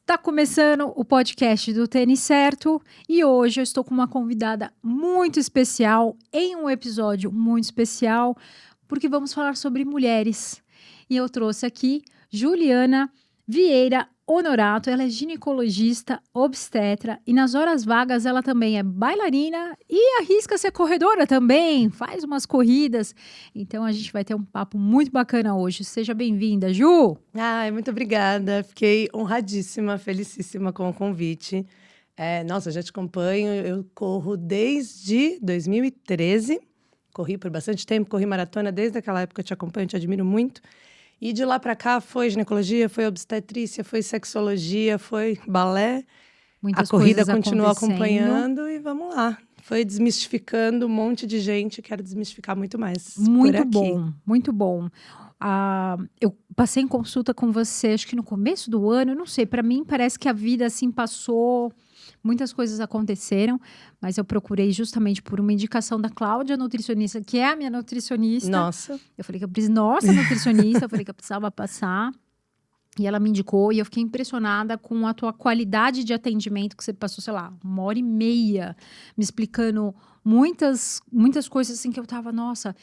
Tá começando o podcast do Tênis Certo e hoje eu estou com uma convidada muito especial em um episódio muito especial, porque vamos falar sobre mulheres. E eu trouxe aqui Juliana Vieira Honorato, ela é ginecologista, obstetra e nas horas vagas ela também é bailarina e arrisca ser corredora também, faz umas corridas. Então a gente vai ter um papo muito bacana hoje. Seja bem-vinda, Ju! Ai, muito obrigada. Fiquei honradíssima, felicíssima com o convite. Nossa, eu já te acompanho. Eu corro desde 2013. Corri por bastante tempo, corri maratona desde aquela época. Eu te acompanho, te admiro muito. E de lá para cá foi ginecologia, foi obstetrícia, foi sexologia, foi balé. Muitas A corrida coisas continuou acontecendo. acompanhando e vamos lá. Foi desmistificando um monte de gente. Quero desmistificar muito mais por Muito aqui. bom, muito bom. Eu passei em consulta com você, acho que no começo do ano, eu não sei, para mim parece que a vida assim passou, muitas coisas aconteceram, mas eu procurei justamente por uma indicação da Cláudia, nutricionista, que é a minha nutricionista. Nossa. Eu falei que eu precisava, nossa, nutricionista, eu falei que eu precisava passar. E ela me indicou e eu fiquei impressionada com a tua qualidade de atendimento que você passou, sei lá, 1h30 me explicando muitas coisas assim que eu tava, nossa,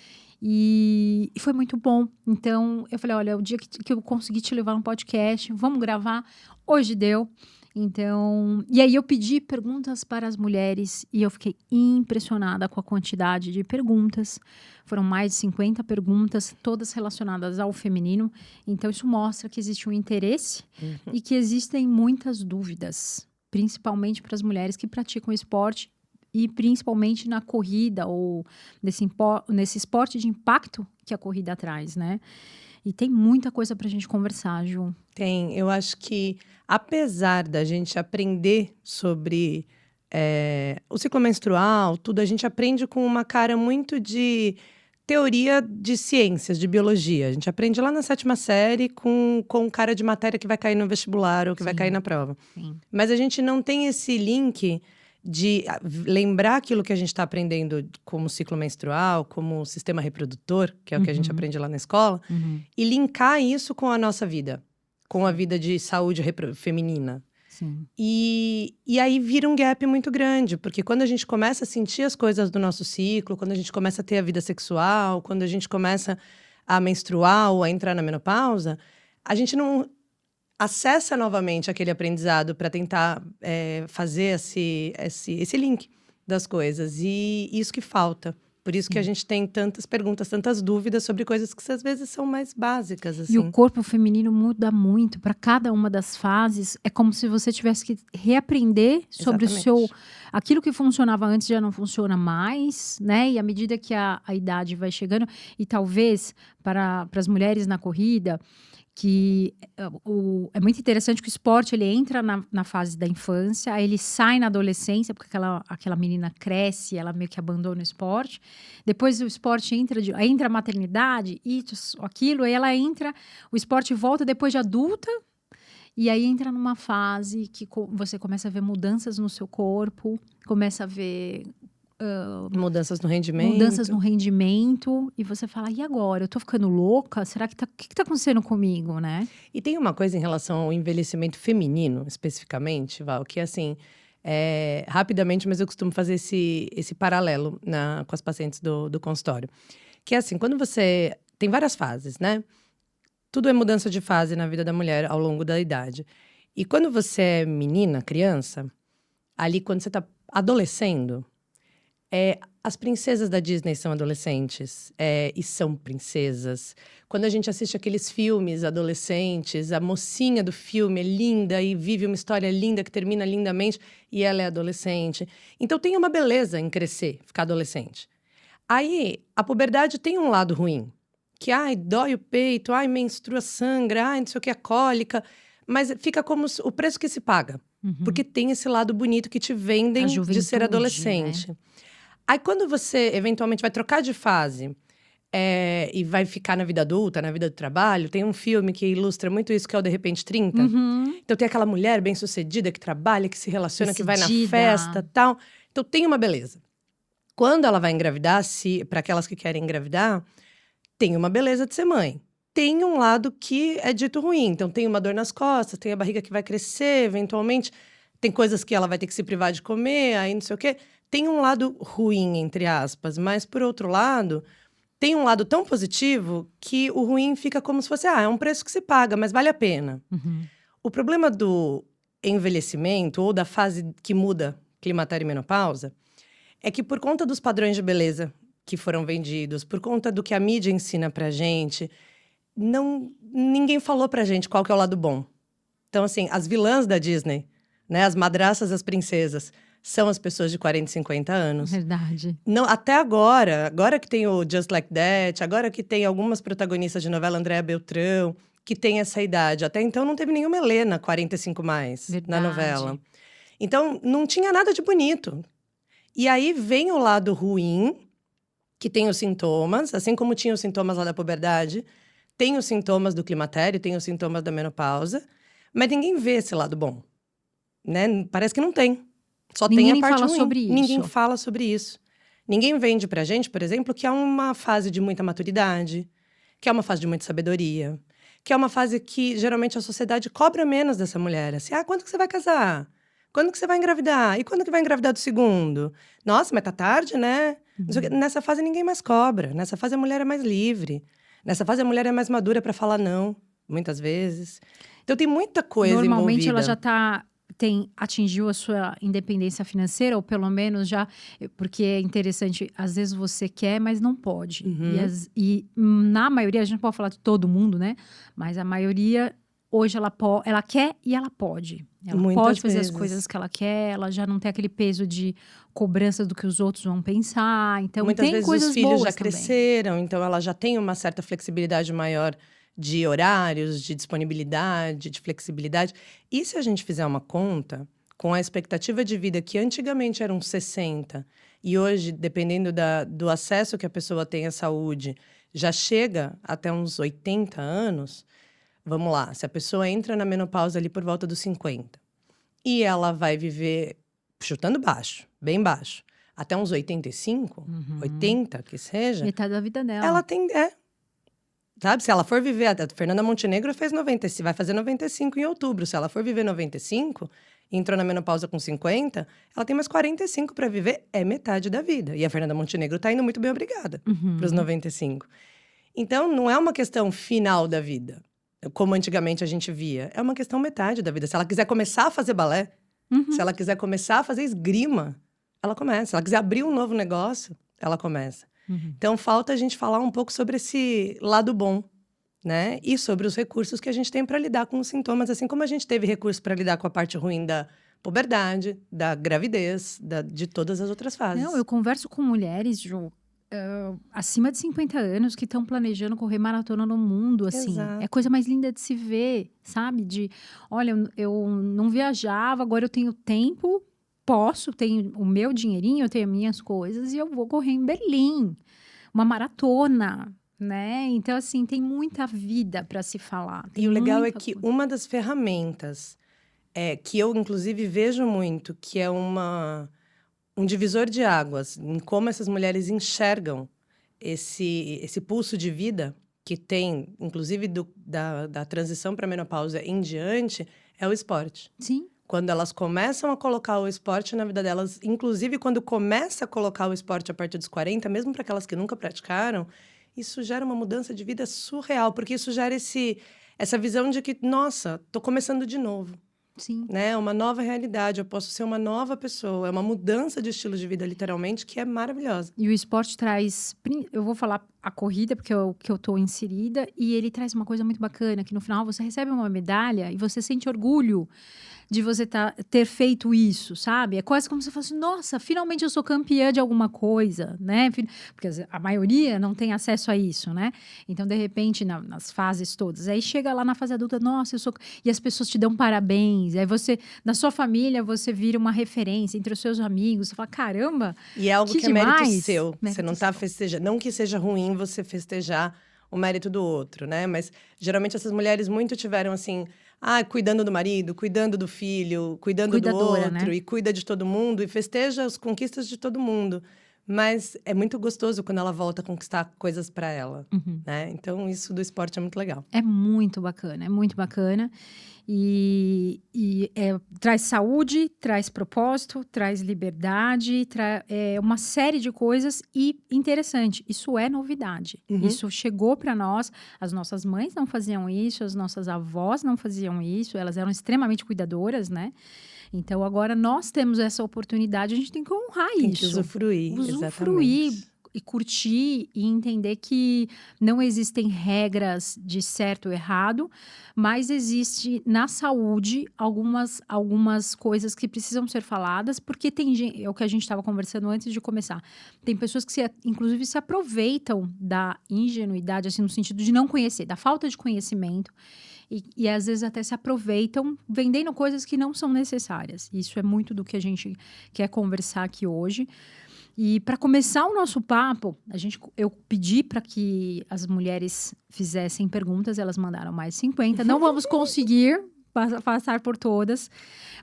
e foi muito bom. Então, eu falei, olha, o dia que eu consegui te levar no podcast, vamos gravar. Hoje deu. Então, e aí eu pedi perguntas para as mulheres e eu fiquei impressionada com a quantidade de perguntas. Foram mais de 50 perguntas, todas relacionadas ao feminino. Então, isso mostra que existe um interesse e que existem muitas dúvidas, principalmente para as mulheres que praticam esporte e principalmente na corrida ou nesse esporte de impacto que a corrida traz, né? E tem muita coisa para a gente conversar, Ju. Tem, eu acho que apesar da gente aprender sobre o ciclo menstrual, tudo, a gente aprende com uma cara muito de teoria de ciências, de biologia. A gente aprende lá na 7ª série com cara de matéria que vai cair no vestibular ou que vai cair na prova. Sim. Mas a gente não tem esse link de lembrar aquilo que a gente está aprendendo como ciclo menstrual, como sistema reprodutor, que é o que a gente aprende lá na escola, e linkar isso com a nossa vida, com a vida de saúde feminina. Sim. E aí vira um gap muito grande, porque quando a gente começa a sentir as coisas do nosso ciclo, quando a gente começa a ter a vida sexual, quando a gente começa a menstruar ou a entrar na menopausa, a gente não acessa novamente aquele aprendizado para tentar fazer esse link das coisas. E isso que falta. Por isso que a gente tem tantas perguntas, tantas dúvidas sobre coisas que às vezes são mais básicas, assim. E o corpo feminino muda muito para cada uma das fases. É como se você tivesse que reaprender sobre Exatamente. aquilo que funcionava antes já não funciona mais, né? E à medida que a idade vai chegando, e talvez para as mulheres na corrida, que é muito interessante que o esporte ele entra na fase da infância, aí ele sai na adolescência, porque aquela menina cresce, ela meio que abandona o esporte. Depois o esporte entra a maternidade, isso, aquilo, aí ela entra, o esporte volta depois de adulta, e aí entra numa fase que você começa a ver mudanças no seu corpo, começa a ver Mudanças no rendimento, e você fala, e agora? Eu tô ficando louca? Será que o que tá acontecendo comigo, né? E tem uma coisa em relação ao envelhecimento feminino, especificamente, Val, que assim, rapidamente, mas eu costumo fazer esse paralelo com as pacientes do consultório. Que é assim, quando você… Tem várias fases, né? Tudo é mudança de fase na vida da mulher ao longo da idade. E quando você é menina, criança, ali quando você tá adolescendo… as princesas da Disney são adolescentes, e são princesas. Quando a gente assiste aqueles filmes adolescentes, a mocinha do filme é linda e vive uma história linda que termina lindamente e ela é adolescente. Então tem uma beleza em crescer, ficar adolescente. Aí a puberdade tem um lado ruim, que dói o peito, menstrua, sangra, não sei o que, é cólica, mas fica como o preço que se paga. Porque tem esse lado bonito que te vendem de ser adolescente. Né? Aí, quando você, eventualmente, vai trocar de fase e vai ficar na vida adulta, na vida do trabalho, tem um filme que ilustra muito isso, que é o De Repente 30. Então, tem aquela mulher bem-sucedida que trabalha, que se relaciona, que vai na festa e tal. Então, tem uma beleza. Quando ela vai engravidar, para aquelas que querem engravidar, tem uma beleza de ser mãe. tem um lado que é dito ruim. Então, tem uma dor nas costas, tem a barriga que vai crescer, eventualmente. Tem coisas que ela vai ter que se privar de comer, aí não sei o quê. Tem um lado ruim, entre aspas. Mas, por outro lado, tem um lado tão positivo que o ruim fica como se fosse, é um preço que se paga, mas vale a pena. Uhum. O problema do envelhecimento ou da fase que muda, climatério e menopausa, é que por conta dos padrões de beleza que foram vendidos, por conta do que a mídia ensina pra gente, ninguém falou pra gente qual que é o lado bom. Então, assim, as vilãs da Disney, né, as madraças, as princesas, são as pessoas de 40 e 50 anos. Verdade. Não, até agora que tem o Just Like That, agora que tem algumas protagonistas de novela, Andréa Beltrão, que tem essa idade. Até então não teve nenhuma Helena 45 mais Verdade. na novela. Então, não tinha nada de bonito. E aí vem o lado ruim, que tem os sintomas, assim como tinha os sintomas lá da puberdade, tem os sintomas do climatério, tem os sintomas da menopausa, mas ninguém vê esse lado bom, né? Parece que não tem. Só Ninguém tem a nem parte fala ruim. sobre isso. Ninguém fala sobre isso. Ninguém vende pra gente, por exemplo, que é uma fase de muita maturidade, que é uma fase de muita sabedoria, que é uma fase que geralmente a sociedade cobra menos dessa mulher. Assim, quando que você vai casar? Quando que você vai engravidar? E quando que vai engravidar do segundo? Nossa, mas tá tarde, né? Não sei o quê. Nessa fase ninguém mais cobra. Nessa fase a mulher é mais livre. Nessa fase a mulher é mais madura pra falar não, muitas vezes. Então tem muita coisa Normalmente envolvida. ela já atingiu a sua independência financeira, ou pelo menos já, porque é interessante, às vezes você quer, mas não pode. Uhum. E na maioria, a gente não pode falar de todo mundo, né? Mas a maioria, hoje, ela quer e ela pode. Ela Muitas pode fazer vezes. as coisas que ela quer, ela já não tem aquele peso de cobrança do que os outros vão pensar. Então, Muitas tem vezes coisas os filhos boas já também. cresceram, então ela já tem uma certa flexibilidade maior de horários, de disponibilidade, de flexibilidade. E se a gente fizer uma conta, com a expectativa de vida que antigamente eram 60, e hoje, dependendo do acesso que a pessoa tem à saúde, já chega até uns 80 anos, vamos lá, se a pessoa entra na menopausa ali por volta dos 50, e ela vai viver chutando baixo, bem baixo, até uns 85, 80, que seja, Metade da vida dela. ela tem. Sabe, se ela for viver. A Fernanda Montenegro fez 90, vai fazer 95 em outubro. Se ela for viver 95, entrou na menopausa com 50, ela tem mais 45 para viver, é metade da vida. E a Fernanda Montenegro tá indo muito bem, obrigada, para os 95. Então, não é uma questão final da vida, como antigamente a gente via. É uma questão metade da vida. Se ela quiser começar a fazer balé, se ela quiser começar a fazer esgrima, ela começa. Se ela quiser abrir um novo negócio, ela começa. Então, falta a gente falar um pouco sobre esse lado bom, né? E sobre os recursos que a gente tem para lidar com os sintomas, assim como a gente teve recurso para lidar com a parte ruim da puberdade, da gravidez, de todas as outras fases. Não, eu converso com mulheres, Ju, acima de 50 anos que estão planejando correr maratona no mundo, assim. Exato. É a coisa mais linda de se ver, sabe? Olha, eu não viajava, agora eu tenho tempo, tenho o meu dinheirinho, eu tenho as minhas coisas e eu vou correr em Berlim. Uma maratona, né? Então, assim, tem muita vida para se falar. E o legal é muita que coisa. uma das ferramentas que eu, inclusive, vejo muito, que é um divisor de águas em como essas mulheres enxergam esse pulso de vida que tem, inclusive, da transição para a menopausa em diante, é o esporte. Sim. Quando elas começam a colocar o esporte na vida delas, inclusive quando começa a colocar o esporte a partir dos 40, mesmo para aquelas que nunca praticaram, isso gera uma mudança de vida surreal, porque isso gera essa visão de que, nossa, tô começando de novo. Sim. Né? É uma nova realidade, eu posso ser uma nova pessoa. É uma mudança de estilo de vida, literalmente, que é maravilhosa. E o esporte traz... Eu vou falar a corrida, porque é o que eu tô inserida. E ele traz uma coisa muito bacana, que no final você recebe uma medalha e você sente orgulho de você ter feito isso, sabe? É quase como se fosse, nossa, finalmente eu sou campeã de alguma coisa, né? Porque a maioria não tem acesso a isso, né? Então, de repente, nas fases todas. Aí chega lá na fase adulta, nossa, eu sou... E as pessoas te dão parabéns. Aí você, na sua família, você vira uma referência entre os seus amigos. Você fala, caramba, e é algo que é demais. mérito seu. Mérito você não tá festejando. Não que seja ruim você festejar o mérito do outro, né? Mas, geralmente, essas mulheres muito tiveram, assim... cuidando do marido, cuidando do filho, cuidando do outro, né? E cuida de todo mundo, e festeja as conquistas de todo mundo. mas é muito gostoso quando ela volta a conquistar coisas para ela, né? Então, isso do esporte é muito legal. É muito bacana, é muito bacana. Traz saúde, traz propósito, traz liberdade, uma série de coisas. E interessante, isso é novidade. Isso chegou para nós. As nossas mães não faziam isso, as nossas avós não faziam isso. Elas eram extremamente cuidadoras, né? Então, agora nós temos essa oportunidade, a gente tem que honrar Tem isso. que usufruir, Usufruir exatamente. e curtir e entender que não existem regras de certo ou errado, mas existe na saúde algumas coisas que precisam ser faladas, porque tem gente, é o que a gente estava conversando antes de começar. Tem pessoas que, inclusive, se aproveitam da ingenuidade, assim, no sentido de não conhecer, da falta de conhecimento. E às vezes até se aproveitam vendendo coisas que não são necessárias. Isso é muito do que a gente quer conversar aqui hoje. E para começar o nosso papo, eu pedi para que as mulheres fizessem perguntas, elas mandaram mais 50. Não vamos conseguir passar por todas,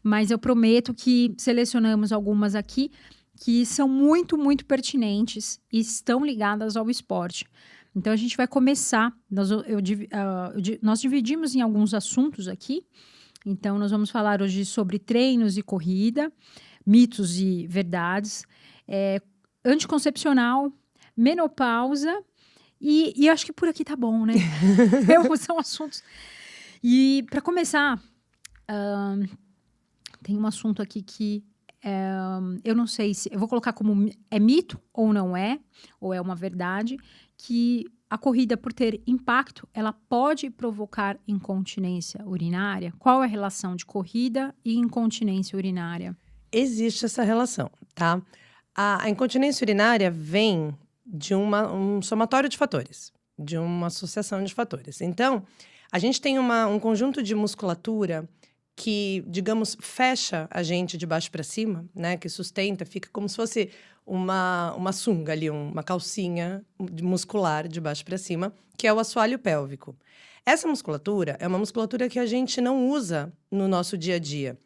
mas eu prometo que selecionamos algumas aqui que são muito, muito pertinentes e estão ligadas ao esporte. Então, a gente vai começar. Nós dividimos em alguns assuntos aqui. Então, nós vamos falar hoje sobre treinos e corrida, mitos e verdades, anticoncepcional, menopausa e acho que por aqui tá bom, né? São assuntos. E para começar, tem um assunto aqui que eu não sei se... Eu vou colocar como é mito ou não é, ou é uma verdade, que a corrida, por ter impacto, ela pode provocar incontinência urinária. Qual é a relação de corrida e incontinência urinária? Existe essa relação, tá? A incontinência urinária vem de um somatório de fatores, de uma associação de fatores. Então, a gente tem um conjunto de musculatura que, digamos, fecha a gente de baixo para cima, né? Que sustenta, fica como se fosse uma sunga ali, uma calcinha muscular de baixo para cima, que é o assoalho pélvico. Essa musculatura é uma musculatura que a gente não usa no nosso dia a dia.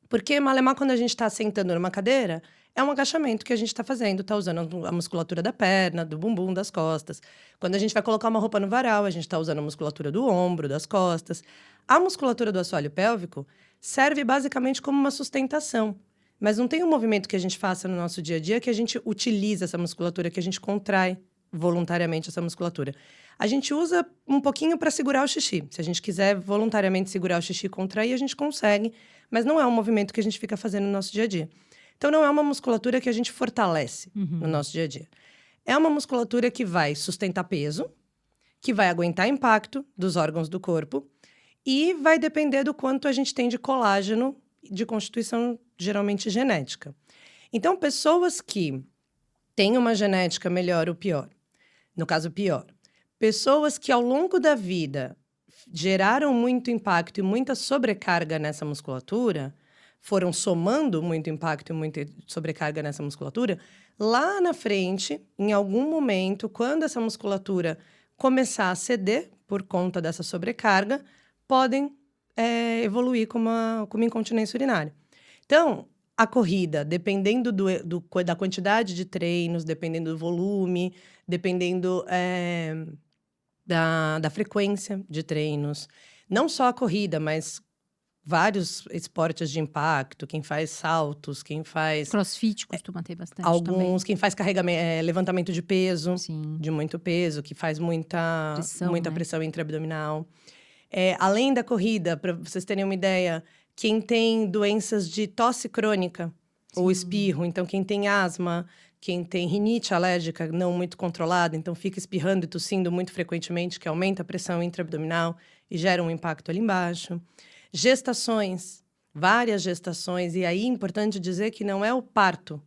Porque, malemar, quando a gente está sentando numa cadeira, é um agachamento que a gente está fazendo, está usando a musculatura da perna, do bumbum, das costas. Quando a gente vai colocar uma roupa no varal, a gente está usando a musculatura do ombro, das costas. A musculatura do assoalho pélvico serve basicamente como uma sustentação. Mas não tem um movimento que a gente faça no nosso dia a dia que a gente utiliza essa musculatura, que a gente contrai voluntariamente essa musculatura. A gente usa um pouquinho para segurar o xixi. Se a gente quiser voluntariamente segurar o xixi e contrair, a gente consegue, mas não é um movimento que a gente fica fazendo no nosso dia a dia. Então, não é uma musculatura que a gente fortalece no nosso dia a dia. É uma musculatura que vai sustentar peso, que vai aguentar impacto dos órgãos do corpo e vai depender do quanto a gente tem de colágeno de constituição geralmente genética. Então, pessoas que têm uma genética melhor ou pior, no caso pior, pessoas que ao longo da vida geraram muito impacto e muita sobrecarga nessa musculatura, foram somando muito impacto e muita sobrecarga nessa musculatura, lá na frente, em algum momento, quando essa musculatura começar a ceder por conta dessa sobrecarga, podem evoluir com uma incontinência urinária. Então, a corrida, dependendo da quantidade de treinos, dependendo do volume, dependendo da frequência de treinos, não só a corrida, mas vários esportes de impacto, quem faz saltos, quem faz... Crossfit costuma ter bastante alguns, também. quem faz levantamento de peso, Sim. de muito peso, que faz muita pressão intraabdominal. Além da corrida, para vocês terem uma ideia, quem tem doenças de tosse crônica ou espirro, então quem tem asma, quem tem rinite alérgica não muito controlada, então fica espirrando e tossindo muito frequentemente, que aumenta a pressão intraabdominal e gera um impacto ali embaixo. Gestações, várias gestações, e aí é importante dizer que não é o parto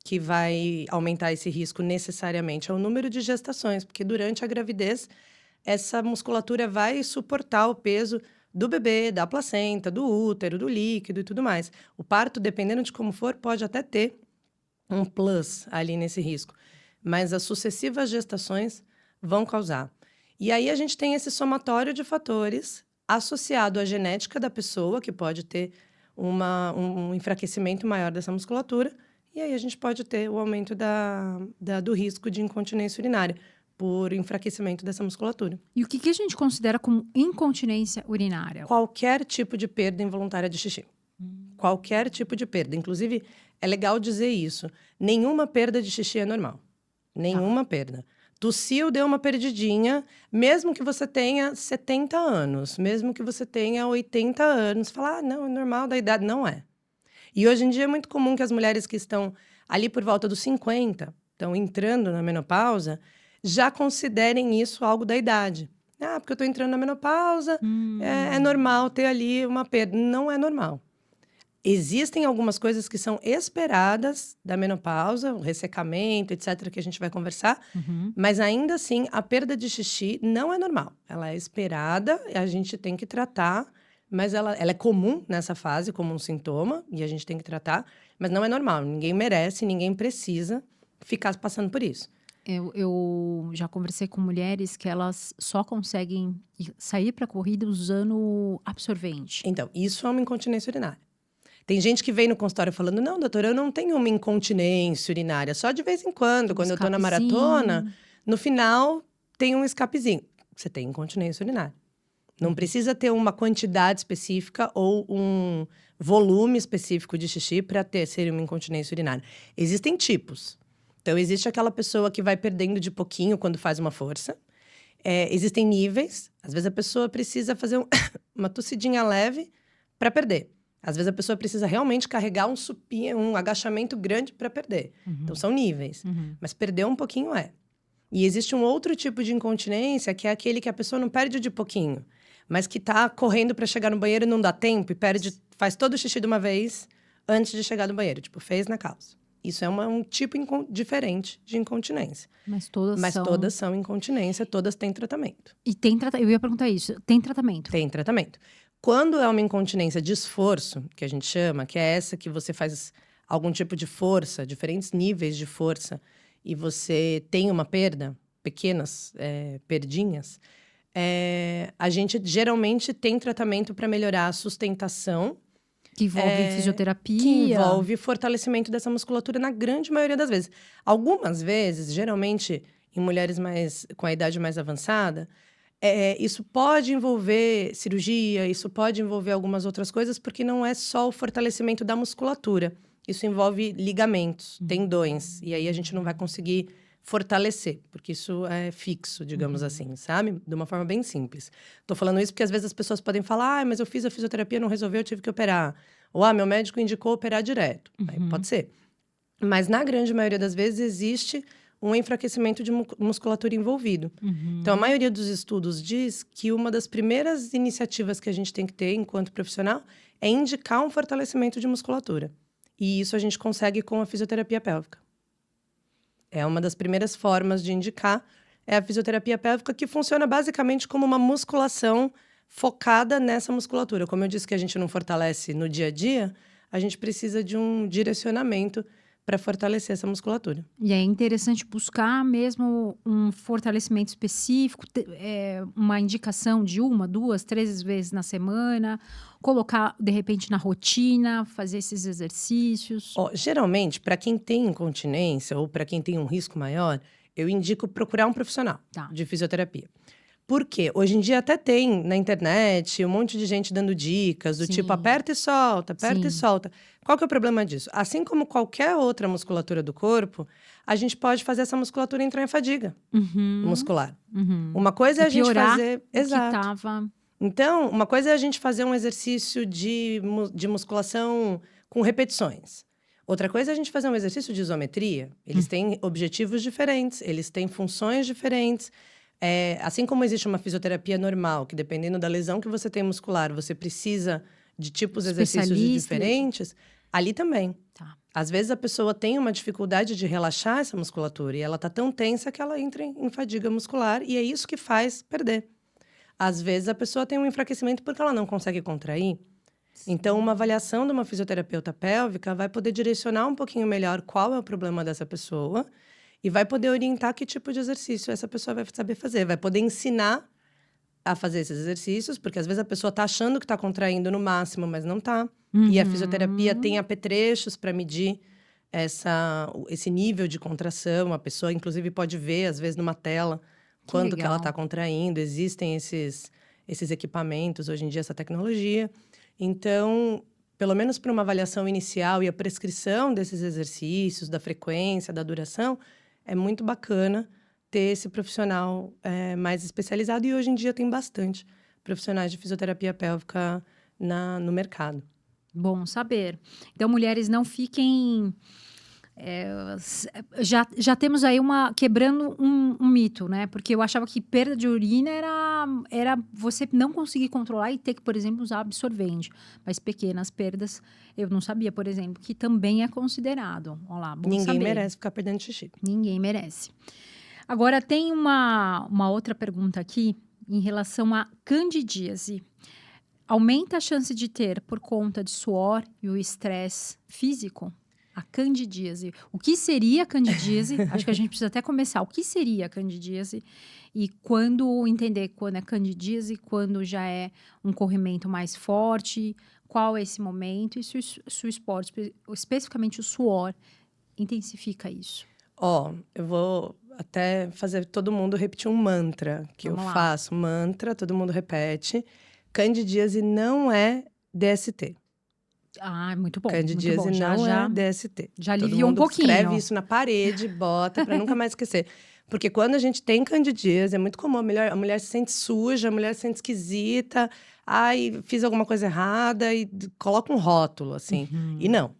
que vai aumentar esse risco necessariamente, é o número de gestações, porque durante a gravidez, essa musculatura vai suportar o peso do bebê, da placenta, do útero, do líquido e tudo mais. O parto, dependendo de como for, pode até ter um plus ali nesse risco, mas as sucessivas gestações vão causar. E aí a gente tem esse somatório de fatores associado à genética da pessoa, que pode ter um enfraquecimento maior dessa musculatura, E aí a gente pode ter o aumento do risco de incontinência urinária por enfraquecimento dessa musculatura. E o que a gente considera como incontinência urinária? Qualquer tipo de perda involuntária de xixi. Qualquer tipo de perda. Inclusive, é legal dizer isso. Nenhuma perda de xixi é normal. Nenhuma perda. Tossiu, deu uma perdidinha, mesmo que você tenha 70 anos, mesmo que você tenha 80 anos, falar, não, é normal da idade. Não é. E hoje em dia é muito comum que as mulheres que estão ali por volta dos 50, estão entrando na menopausa, já considerem isso algo da idade. Ah, porque eu estou entrando na menopausa, é normal ter ali uma perda. Não é normal. Existem algumas coisas que são esperadas da menopausa, o ressecamento, etc., que a gente vai conversar, mas ainda assim, a perda de xixi não é normal. Ela é esperada, a gente tem que tratar, mas ela é comum nessa fase, como um sintoma, e a gente tem que tratar, mas não é normal. Ninguém merece, ninguém precisa ficar passando por isso. Eu já conversei com mulheres que elas só conseguem sair para a corrida usando absorvente. Então, isso é uma incontinência urinária. Tem gente que vem no consultório falando, não, doutora, eu não tenho uma incontinência urinária, só de vez em quando, quando eu tô na maratona, no final tem um escapezinho. Você tem incontinência urinária. Não precisa ter uma quantidade específica ou um volume específico de xixi para ser uma incontinência urinária. Existem tipos. Então, existe aquela pessoa que vai perdendo de pouquinho quando faz uma força. Existem níveis. Às vezes, a pessoa precisa fazer uma tossidinha leve para perder. Às vezes, a pessoa precisa realmente carregar um supino, um agachamento grande para perder. Então, são níveis. Mas perder um pouquinho é. E existe um outro tipo de incontinência, que é aquele que a pessoa não perde de pouquinho, mas que tá correndo para chegar no banheiro e não dá tempo e faz todo o xixi de uma vez antes de chegar no banheiro. Tipo, fez na calça. Isso é um tipo diferente de incontinência. Mas todas são incontinência, todas têm tratamento. E tem tratamento? Eu ia perguntar isso. Tem tratamento? Tem tratamento. Quando é uma incontinência de esforço, que a gente chama, que é essa que você faz algum tipo de força, diferentes níveis de força, e você tem uma perda, pequenas perdinhas, a gente geralmente tem tratamento para melhorar a sustentação. Que envolve fisioterapia. Que envolve fortalecimento dessa musculatura na grande maioria das vezes. Algumas vezes, geralmente em mulheres com a idade mais avançada, isso pode envolver cirurgia, isso pode envolver algumas outras coisas, porque não é só o fortalecimento da musculatura. Isso envolve ligamentos, tendões, e aí a gente não vai conseguir fortalecer, porque isso é fixo, digamos assim, sabe? De uma forma bem simples. Tô falando isso porque às vezes as pessoas podem falar, mas eu fiz a fisioterapia, não resolveu, eu tive que operar. Ou, meu médico indicou operar direto. Aí, pode ser. Mas na grande maioria das vezes existe um enfraquecimento de musculatura envolvido. Então, a maioria dos estudos diz que uma das primeiras iniciativas que a gente tem que ter enquanto profissional é indicar um fortalecimento de musculatura. E isso a gente consegue com a fisioterapia pélvica. É uma das primeiras formas de indicar, é a fisioterapia pélvica, que funciona basicamente como uma musculação focada nessa musculatura. Como eu disse que a gente não fortalece no dia a dia, a gente precisa de um direcionamento para fortalecer essa musculatura. E é interessante buscar mesmo um fortalecimento específico, uma indicação de 1, 2, 3 vezes na semana, colocar, de repente, na rotina, fazer esses exercícios. Geralmente, para quem tem incontinência ou para quem tem um risco maior, eu indico procurar um profissional de fisioterapia. Por quê? Hoje em dia até tem na internet um monte de gente dando dicas, do tipo aperta e solta, aperta e solta. Qual que é o problema disso? Assim como qualquer outra musculatura do corpo, a gente pode fazer essa musculatura entrar em fadiga muscular. Uma coisa é a gente fazer... Exato. Então, uma coisa é a gente fazer um exercício de musculação com repetições. Outra coisa é a gente fazer um exercício de isometria. Eles têm objetivos diferentes, eles têm funções diferentes. Assim como existe uma fisioterapia normal, que dependendo da lesão que você tem muscular, você precisa de tipos de exercícios diferentes, ali também. Às vezes a pessoa tem uma dificuldade de relaxar essa musculatura e ela tá tão tensa que ela entra em fadiga muscular e é isso que faz perder. Às vezes a pessoa tem um enfraquecimento porque ela não consegue contrair. Então, uma avaliação de uma fisioterapeuta pélvica vai poder direcionar um pouquinho melhor qual é o problema dessa pessoa e vai poder orientar que tipo de exercício essa pessoa vai saber fazer. Vai poder ensinar a fazer esses exercícios, porque às vezes a pessoa está achando que está contraindo no máximo, mas não está. E a fisioterapia tem apetrechos para medir esse nível de contração. A pessoa, inclusive, pode ver, às vezes, numa tela, quando que ela legal. está contraindo. Existem esses equipamentos, hoje em dia, essa tecnologia. Então, pelo menos para uma avaliação inicial e a prescrição desses exercícios, da frequência, da duração, é muito bacana ter esse profissional mais especializado. E hoje em dia tem bastante profissionais de fisioterapia pélvica no mercado. Bom saber. Então, mulheres, não fiquem... já temos aí quebrando um mito, né? Porque eu achava que perda de urina era você não conseguir controlar e ter que, por exemplo, usar absorvente. Mas pequenas perdas, eu não sabia, por exemplo, que também é considerado. Olha lá, bom Ninguém saber. merece ficar perdendo xixi. Ninguém merece. Agora, tem uma outra pergunta aqui em relação à candidíase. Aumenta a chance de ter por conta de suor e o estresse físico? A candidíase. O que seria a candidíase? Acho que a gente precisa até começar. O que seria a candidíase? E entender quando é candidíase, quando já é um corrimento mais forte, qual é esse momento e se o esporte, especificamente o suor, intensifica isso. Eu vou até fazer todo mundo repetir um mantra que Vamos eu lá. faço. Mantra, todo mundo repete. Candidíase não é DST. Ah, muito bom. Candidíase muito bom. não Já é DST. já Todo aliviou um mundo pouquinho. escreve isso na parede, bota para nunca mais esquecer. Porque quando a gente tem candidíase, é muito comum. A mulher se sente suja, a mulher se sente esquisita. Ai, fiz alguma coisa errada e coloca um rótulo, assim. E não.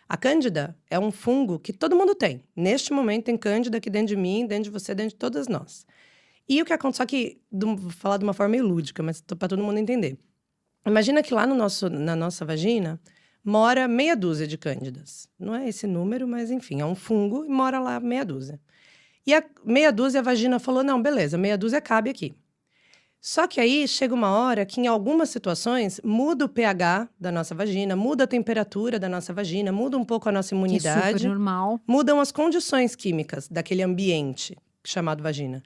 A cândida é um fungo que todo mundo tem. Neste momento tem cândida aqui dentro de mim, dentro de você, dentro de todas nós. E o que acontece, só que, vou falar de uma forma meio lúdica, mas para todo mundo entender. Imagina que lá na nossa vagina mora meia dúzia de cândidas. Não é esse número, mas enfim, é um fungo e mora lá meia dúzia. E a meia dúzia, a vagina falou, não, beleza, meia dúzia cabe aqui. Só que aí chega uma hora que, em algumas situações, muda o pH da nossa vagina, muda a temperatura da nossa vagina, muda um pouco a nossa Que é imunidade. super normal. Mudam as condições químicas daquele ambiente chamado vagina.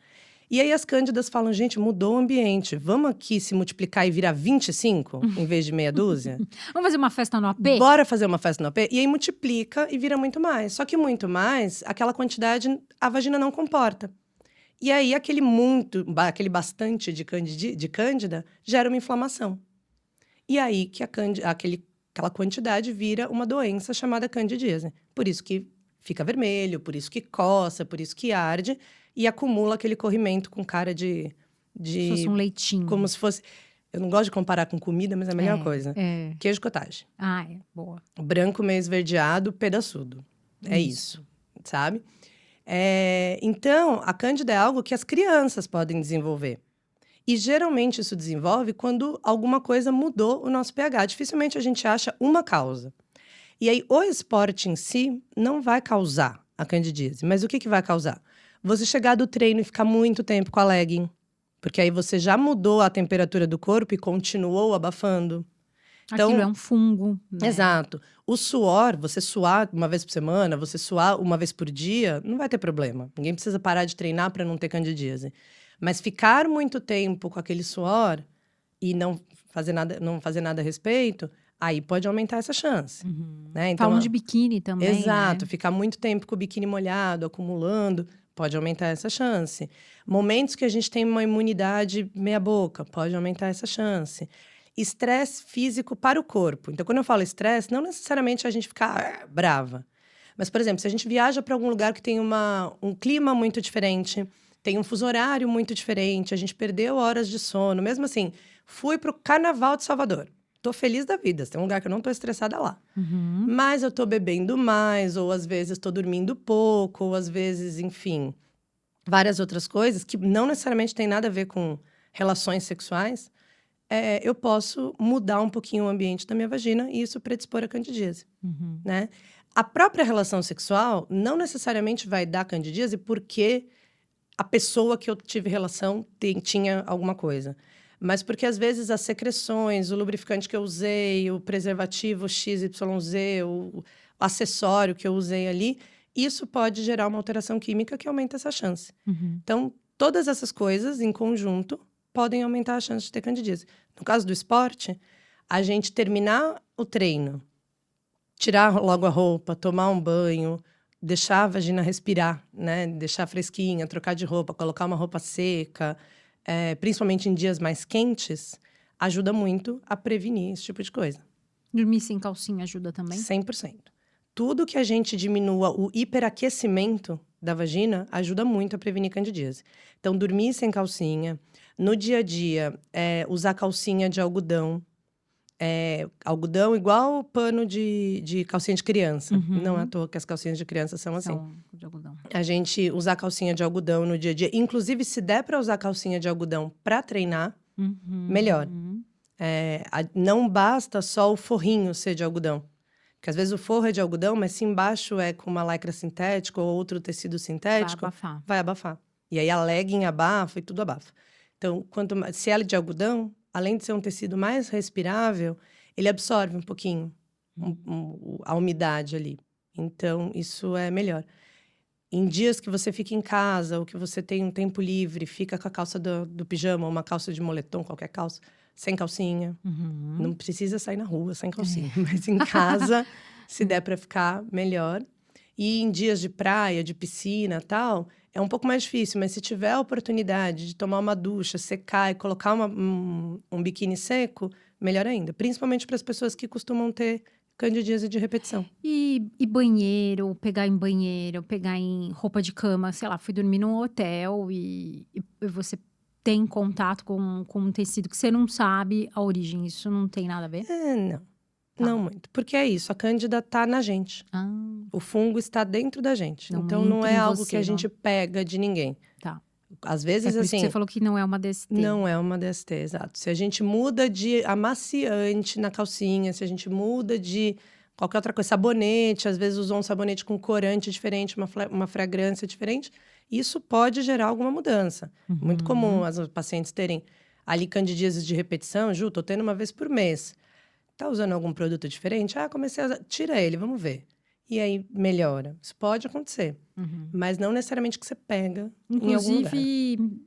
E aí as cândidas falam, gente, mudou o ambiente. Vamos aqui se multiplicar e virar 25 em vez de meia dúzia? Vamos fazer uma festa no AP? Bora fazer uma festa no AP? E aí multiplica e vira muito mais. Só que muito mais, aquela quantidade, a vagina não comporta. E aí aquele bastante de cândida gera uma inflamação. E aí que aquela quantidade vira uma doença chamada candidíase. Por isso que fica vermelho, por isso que coça, por isso que arde e acumula aquele corrimento com cara de Como se fosse um leitinho. como se fosse... Eu não gosto de comparar com comida, mas é a melhor coisa. É. Queijo cottage. Ah, boa. Branco meio esverdeado, pedaçudo. É isso, sabe? Então, a cândida é algo que as crianças podem desenvolver. E geralmente isso desenvolve quando alguma coisa mudou o nosso pH. Dificilmente a gente acha uma causa. E aí, o esporte em si não vai causar a candidíase. Mas o que vai causar? Você chegar do treino e ficar muito tempo com a legging. Porque aí você já mudou a temperatura do corpo e continuou abafando. Então, aquilo é um fungo, né? Exato. O suor, você suar uma vez por semana, você suar uma vez por dia, não vai ter problema. Ninguém precisa parar de treinar para não ter candidíase. Mas ficar muito tempo com aquele suor e não fazer nada a respeito, aí pode aumentar essa chance. Né? Então, Falam de biquíni também, exato. né? Ficar muito tempo com o biquíni molhado, acumulando, pode aumentar essa chance. Momentos que a gente tem uma imunidade meia boca, pode aumentar essa chance. Estresse físico para o corpo. Então, quando eu falo estresse, não necessariamente a gente ficar brava. Mas, por exemplo, se a gente viaja para algum lugar que tem um clima muito diferente, tem um fuso horário muito diferente, a gente perdeu horas de sono. Mesmo assim, fui para o Carnaval de Salvador. Tô feliz da vida. Tem um lugar que eu não tô estressada lá. Mas eu tô bebendo mais, ou às vezes tô dormindo pouco, ou às vezes, enfim, várias outras coisas que não necessariamente tem nada a ver com relações sexuais. Eu posso mudar um pouquinho o ambiente da minha vagina e isso predispor a candidíase, né? A própria relação sexual não necessariamente vai dar candidíase porque a pessoa que eu tive relação tinha alguma coisa. Mas porque, às vezes, as secreções, o lubrificante que eu usei, o preservativo XYZ, o acessório que eu usei ali, isso pode gerar uma alteração química que aumenta essa chance. Então, todas essas coisas, em conjunto, podem aumentar a chance de ter candidíase. No caso do esporte, a gente terminar o treino, tirar logo a roupa, tomar um banho, deixar a vagina respirar, né? Deixar fresquinha, trocar de roupa, colocar uma roupa seca, principalmente em dias mais quentes, ajuda muito a prevenir esse tipo de coisa. Dormir sem calcinha ajuda também? 100%. Tudo que a gente diminua o hiperaquecimento da vagina ajuda muito a prevenir candidíase. Então, dormir sem calcinha. No dia a dia, usar calcinha de algodão. Algodão igual pano de calcinha de criança. Não é à toa que as calcinhas de criança são assim. São de algodão. A gente usar calcinha de algodão no dia a dia. Inclusive, se der para usar calcinha de algodão para treinar, melhor. Não basta só o forrinho ser de algodão. Porque às vezes o forro é de algodão, mas se embaixo é com uma lycra sintética ou outro tecido sintético, vai abafar. E aí a legging abafa e tudo abafa. Então, se ela é de algodão, além de ser um tecido mais respirável, ele absorve um pouquinho a umidade ali. Então, isso é melhor. Em dias que você fica em casa ou que você tem um tempo livre, fica com a calça do pijama, ou uma calça de moletom, qualquer calça, sem calcinha. Não precisa sair na rua sem calcinha, mas em casa, se der para ficar, melhor. E em dias de praia, de piscina e tal, é um pouco mais difícil, mas se tiver a oportunidade de tomar uma ducha, secar e colocar um biquíni seco, melhor ainda. Principalmente para as pessoas que costumam ter candidíase de repetição. E banheiro, pegar em roupa de cama, sei lá, fui dormir num hotel e você tem contato com um tecido que você não sabe a origem. Isso não tem nada a ver? Não. Não muito. Porque é isso, a cândida tá na gente. O fungo está dentro da gente. Então, não é algo que a gente pega de ninguém. Tá. Às vezes, por isso que você falou que não é uma DST. Não é uma DST, exato. Se a gente muda de amaciante na calcinha, se a gente muda de qualquer outra coisa, sabonete, às vezes usou um sabonete com corante diferente, uma fragrância diferente, isso pode gerar alguma mudança. Muito comum as pacientes terem ali candidíases de repetição. Ju, tô tendo uma vez por mês. Tá usando algum produto diferente? Comecei a usar. Tira ele, vamos ver. E aí, melhora. Isso pode acontecer. Mas não necessariamente que você pega em algum lugar. Inclusive,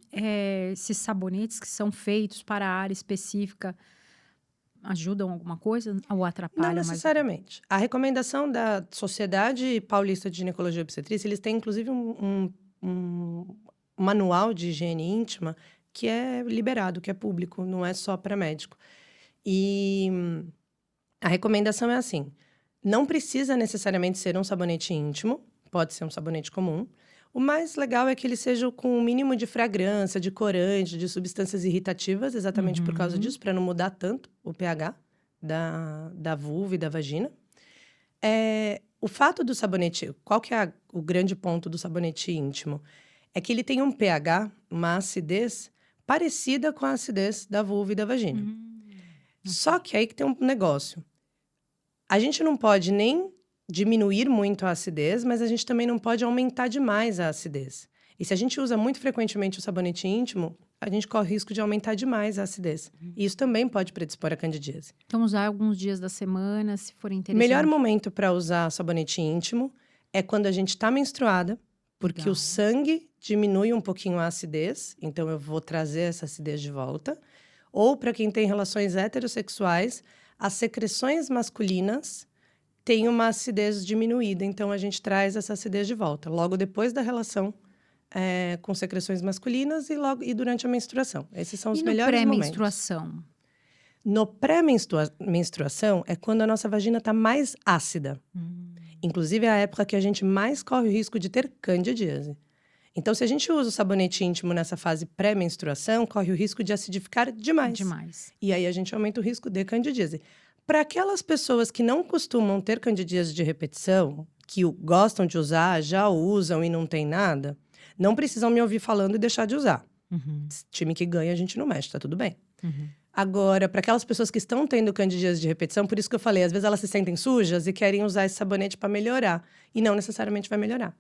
esses sabonetes que são feitos para a área específica ajudam alguma coisa ou atrapalham? Não necessariamente. A recomendação da Sociedade Paulista de Ginecologia e Obstetrícia, eles têm, inclusive, um manual de higiene íntima que é liberado, que é público, não é só para médico. E a recomendação é assim: não precisa necessariamente ser um sabonete íntimo, pode ser um sabonete comum. O mais legal é que ele seja com o mínimo de fragrância, de corante, de substâncias irritativas, exatamente por causa disso, para não mudar tanto o pH da vulva e da vagina. O fato do sabonete, qual que é o grande ponto do sabonete íntimo? É que ele tem um pH, uma acidez, parecida com a acidez da vulva e da vagina. Só que aí que tem um negócio. A gente não pode nem diminuir muito a acidez, mas a gente também não pode aumentar demais a acidez. E se a gente usa muito frequentemente o sabonete íntimo, a gente corre o risco de aumentar demais a acidez. E isso também pode predispor a candidíase. Então, usar alguns dias da semana, se for interessante. O melhor momento para usar sabonete íntimo é quando a gente está menstruada, porque o sangue diminui um pouquinho a acidez, então eu vou trazer essa acidez de volta. Ou para quem tem relações heterossexuais, as secreções masculinas têm uma acidez diminuída, então a gente traz essa acidez de volta, logo depois da relação com secreções masculinas e durante a menstruação. Esses são os melhores momentos. Pré-menstruação? No pré-menstruação é quando a nossa vagina está mais ácida. Inclusive, é a época que a gente mais corre o risco de ter candidíase. Então, se a gente usa o sabonete íntimo nessa fase pré-menstruação, corre o risco de acidificar demais. E aí, a gente aumenta o risco de candidíase. Para aquelas pessoas que não costumam ter candidíase de repetição, que gostam de usar, já usam e não tem nada, não precisam me ouvir falando e deixar de usar. Time que ganha, a gente não mexe, tá tudo bem. Agora, para aquelas pessoas que estão tendo candidíase de repetição, por isso que eu falei, às vezes elas se sentem sujas e querem usar esse sabonete para melhorar. E não necessariamente vai melhorar.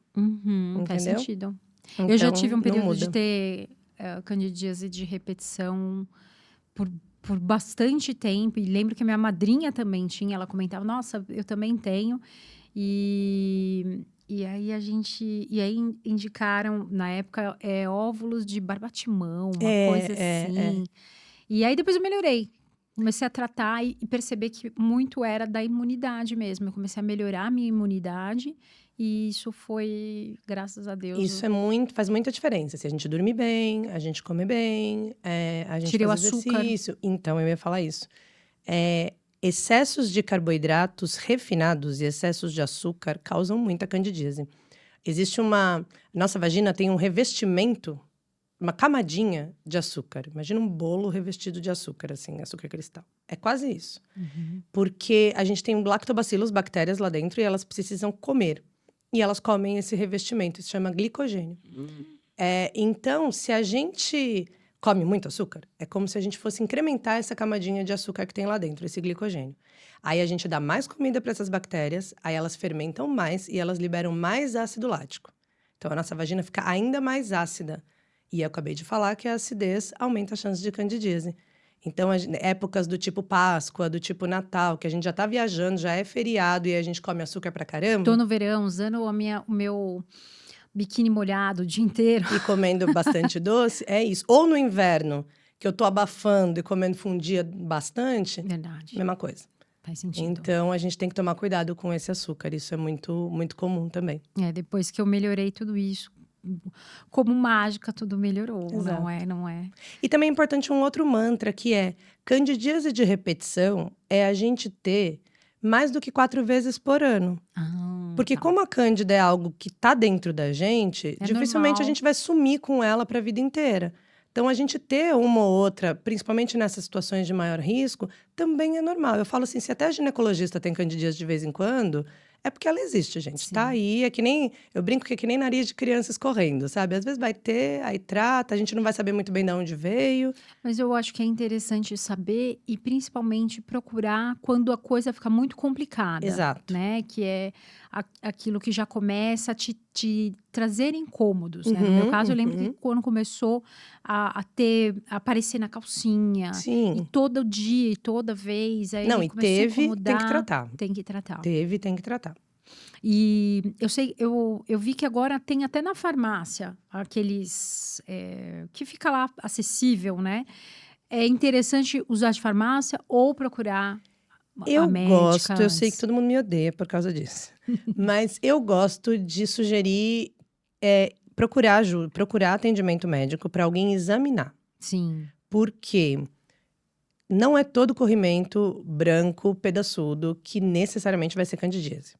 Faz sentido. Então, eu já tive um período de ter candidíase de repetição por bastante tempo. E lembro que a minha madrinha também tinha. Ela comentava, nossa, eu também tenho. E aí indicaram, na época, óvulos de barbatimão, uma coisa assim. E aí depois eu melhorei. Comecei a tratar e perceber que muito era da imunidade mesmo. Eu comecei a melhorar a minha imunidade e isso foi, graças a Deus, Isso faz muita diferença. Se a gente dorme bem, a gente come bem, a gente tirei o faz açúcar. exercício. Então, eu ia falar isso. Excessos de carboidratos refinados e excessos de açúcar causam muita candidíase. Nossa vagina tem um revestimento, uma camadinha de açúcar. Imagina um bolo revestido de açúcar, assim, açúcar cristal. É quase isso. Porque a gente tem lactobacillus, bactérias lá dentro, e elas precisam comer. E elas comem esse revestimento, isso chama glicogênio. Então, se a gente come muito açúcar, é como se a gente fosse incrementar essa camadinha de açúcar que tem lá dentro, esse glicogênio. Aí a gente dá mais comida para essas bactérias, aí elas fermentam mais e elas liberam mais ácido lático. Então, a nossa vagina fica ainda mais ácida. E eu acabei de falar que a acidez aumenta a chance de candidíase. Então, épocas do tipo Páscoa, do tipo Natal, que a gente já tá viajando, já é feriado e a gente come açúcar pra caramba. Tô no verão usando o meu biquíni molhado o dia inteiro. E comendo bastante doce, é isso. Ou no inverno, que eu tô abafando e comendo fundia bastante, Verdade, mesma coisa. faz sentido. Então, a gente tem que tomar cuidado com esse açúcar. Isso é muito, muito comum também. Depois que eu melhorei tudo isso, como mágica, tudo melhorou. Exato. Não é? E também é importante um outro mantra, que é candidíase de repetição é a gente ter mais do que 4 vezes por ano. Porque Tá. como a cândida é algo que tá dentro da gente, dificilmente normal. a gente vai sumir com ela para a vida inteira. Então, a gente ter uma ou outra, principalmente nessas situações de maior risco, também é normal. Eu falo assim, se até a ginecologista tem candidíase de vez em quando, é porque ela existe, gente. Sim. Tá aí, é que nem… Eu brinco que é que nem nariz de criança escorrendo, sabe? Às vezes vai ter, aí trata, a gente não vai saber muito bem de onde veio. Mas eu acho que é interessante saber e principalmente procurar quando a coisa fica muito complicada. Exato. Né? Que é aquilo que já começa a te trazer incômodos. Né? No meu caso, eu lembro que quando começou a aparecer na calcinha. Sim. E todo dia, e toda vez. Aí Não, e começou a teve, incomodar. tem que tratar. Tem que tratar. Teve, tem que tratar. E eu vi que agora tem até na farmácia aqueles que fica lá acessível, né? É interessante usar de farmácia ou procurar Eu a médica gosto, eu sei que antes. todo mundo me odeia por causa disso. Mas eu gosto de sugerir procurar atendimento médico para alguém examinar. Sim. Porque não é todo corrimento branco, pedaçudo, que necessariamente vai ser candidíase.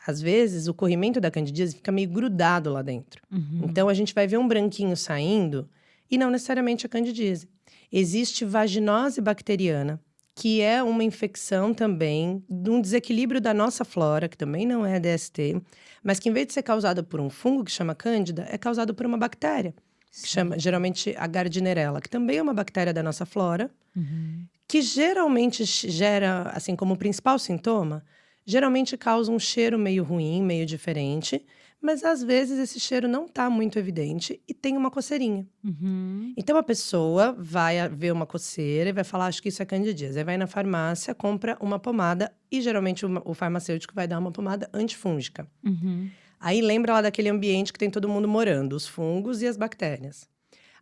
Às vezes, o corrimento da candidíase fica meio grudado lá dentro. Então, a gente vai ver um branquinho saindo e não necessariamente a candidíase. Existe vaginose bacteriana, que é uma infecção também, de um desequilíbrio da nossa flora, que também não é DST, mas que em vez de ser causada por um fungo que chama cândida, é causado por uma bactéria, que chama geralmente a Gardnerella, que também é uma bactéria da nossa flora, que geralmente gera, assim, como principal sintoma, geralmente causa um cheiro meio ruim, meio diferente, mas às vezes esse cheiro não está muito evidente e tem uma coceirinha. Então a pessoa vai ver uma coceira e vai falar, acho que isso é candidíase. Aí vai na farmácia, compra uma pomada e geralmente o farmacêutico vai dar uma pomada antifúngica. Aí lembra lá daquele ambiente que tem todo mundo morando, os fungos e as bactérias.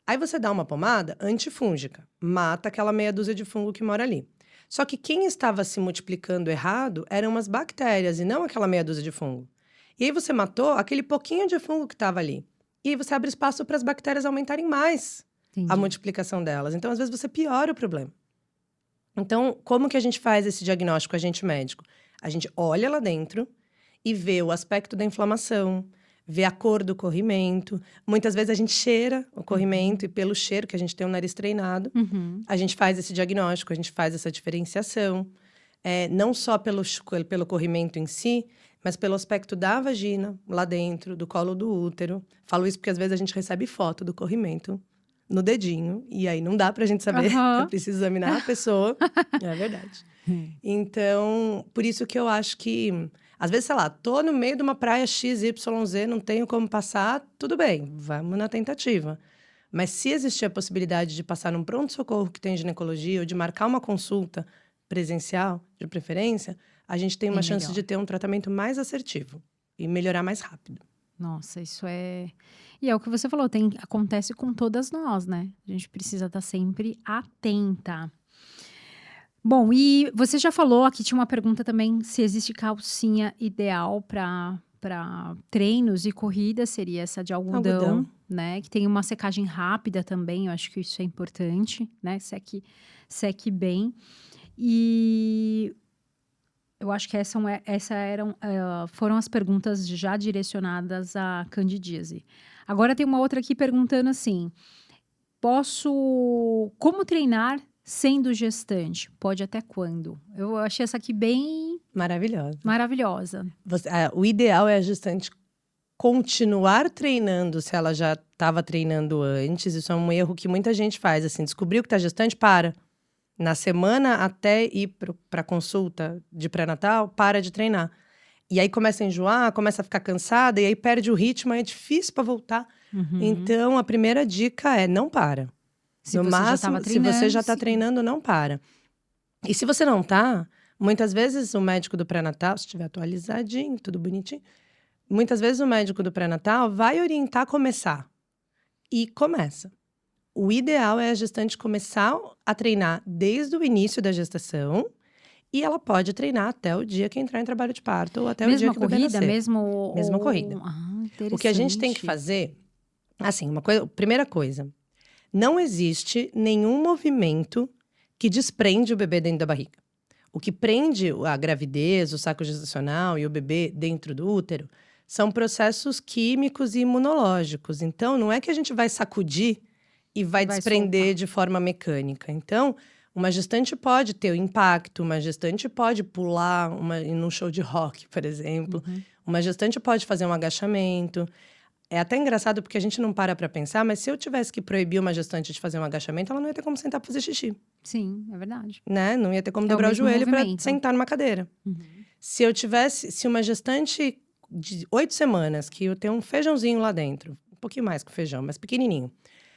Aí você dá uma pomada antifúngica, mata aquela meia dúzia de fungo que mora ali. Só que quem estava se multiplicando errado eram as bactérias e não aquela meia dúzia de fungo. E aí você matou aquele pouquinho de fungo que estava ali. E aí você abre espaço para as bactérias aumentarem mais a multiplicação delas. Então, às vezes, você piora o problema. Então, como que a gente faz esse diagnóstico, agente médico? A gente olha lá dentro e vê o aspecto da inflamação, vê a cor do corrimento. Muitas vezes a gente cheira o corrimento e pelo cheiro, que a gente tem um nariz treinado, a gente faz esse diagnóstico, a gente faz essa diferenciação. Não só pelo corrimento em si, mas pelo aspecto da vagina, lá dentro, do colo do útero. Falo isso porque às vezes a gente recebe foto do corrimento no dedinho, e aí não dá pra gente saber, eu preciso examinar a pessoa. É verdade. Então, por isso que eu acho que… Às vezes, sei lá, tô no meio de uma praia XYZ, não tenho como passar, tudo bem, vamos na tentativa. Mas se existir a possibilidade de passar num pronto-socorro que tem ginecologia, ou de marcar uma consulta presencial, de preferência, a gente tem uma chance de ter um tratamento mais assertivo e melhorar mais rápido. Nossa, isso é… E é o que você falou, acontece com todas nós, né? A gente precisa estar sempre atenta. Bom, e você já falou, aqui tinha uma pergunta também, se existe calcinha ideal para treinos e corridas, seria essa de algodão, Algodão. né? Que tem uma secagem rápida também, eu acho que isso é importante, né? Seque bem. E eu acho que foram as perguntas já direcionadas à candidíase. Agora tem uma outra aqui perguntando assim: como treinar sendo gestante? Pode até quando? Eu achei essa aqui bem Maravilhosa. maravilhosa. O ideal é a gestante continuar treinando se ela já estava treinando antes. Isso é um erro que muita gente faz, assim, descobriu que está gestante, para. Na semana até ir para consulta de pré-natal, para de treinar. E aí começa a enjoar, começa a ficar cansada, e aí perde o ritmo, aí é difícil para voltar. Então, a primeira dica é não para. Se No você já máximo, estava se você já treinando, está sim. treinando, não para. E se você não tá, muitas vezes o médico do pré-natal, se estiver atualizadinho, tudo bonitinho, muitas vezes o médico do pré-natal vai orientar a começar. E começa. O ideal é a gestante começar a treinar desde o início da gestação. E ela pode treinar até o dia que entrar em trabalho de parto ou até o dia Mesma que o bebê corrida, nascer. mesmo Mesma corrida. O que a gente tem que interessante. fazer, assim, primeira coisa, não existe nenhum movimento que desprende o bebê dentro da barriga. O que prende a gravidez, o saco gestacional e o bebê dentro do útero são processos químicos e imunológicos. Então, não é que a gente vai sacudir e vai Vai desprender soltar. de forma mecânica. Então, uma gestante pode ter o impacto, uma gestante pode pular num show de rock, por exemplo. Uma gestante pode fazer um agachamento. É até engraçado porque a gente não para pensar, mas se eu tivesse que proibir uma gestante de fazer um agachamento, ela não ia ter como sentar para fazer xixi, Sim, é verdade. né? Não ia ter como É o dobrar o mesmo joelho para movimento. sentar numa cadeira. Se uma gestante de 8 semanas, que eu tenho um feijãozinho lá dentro, um pouquinho mais que o feijão, mas pequenininho,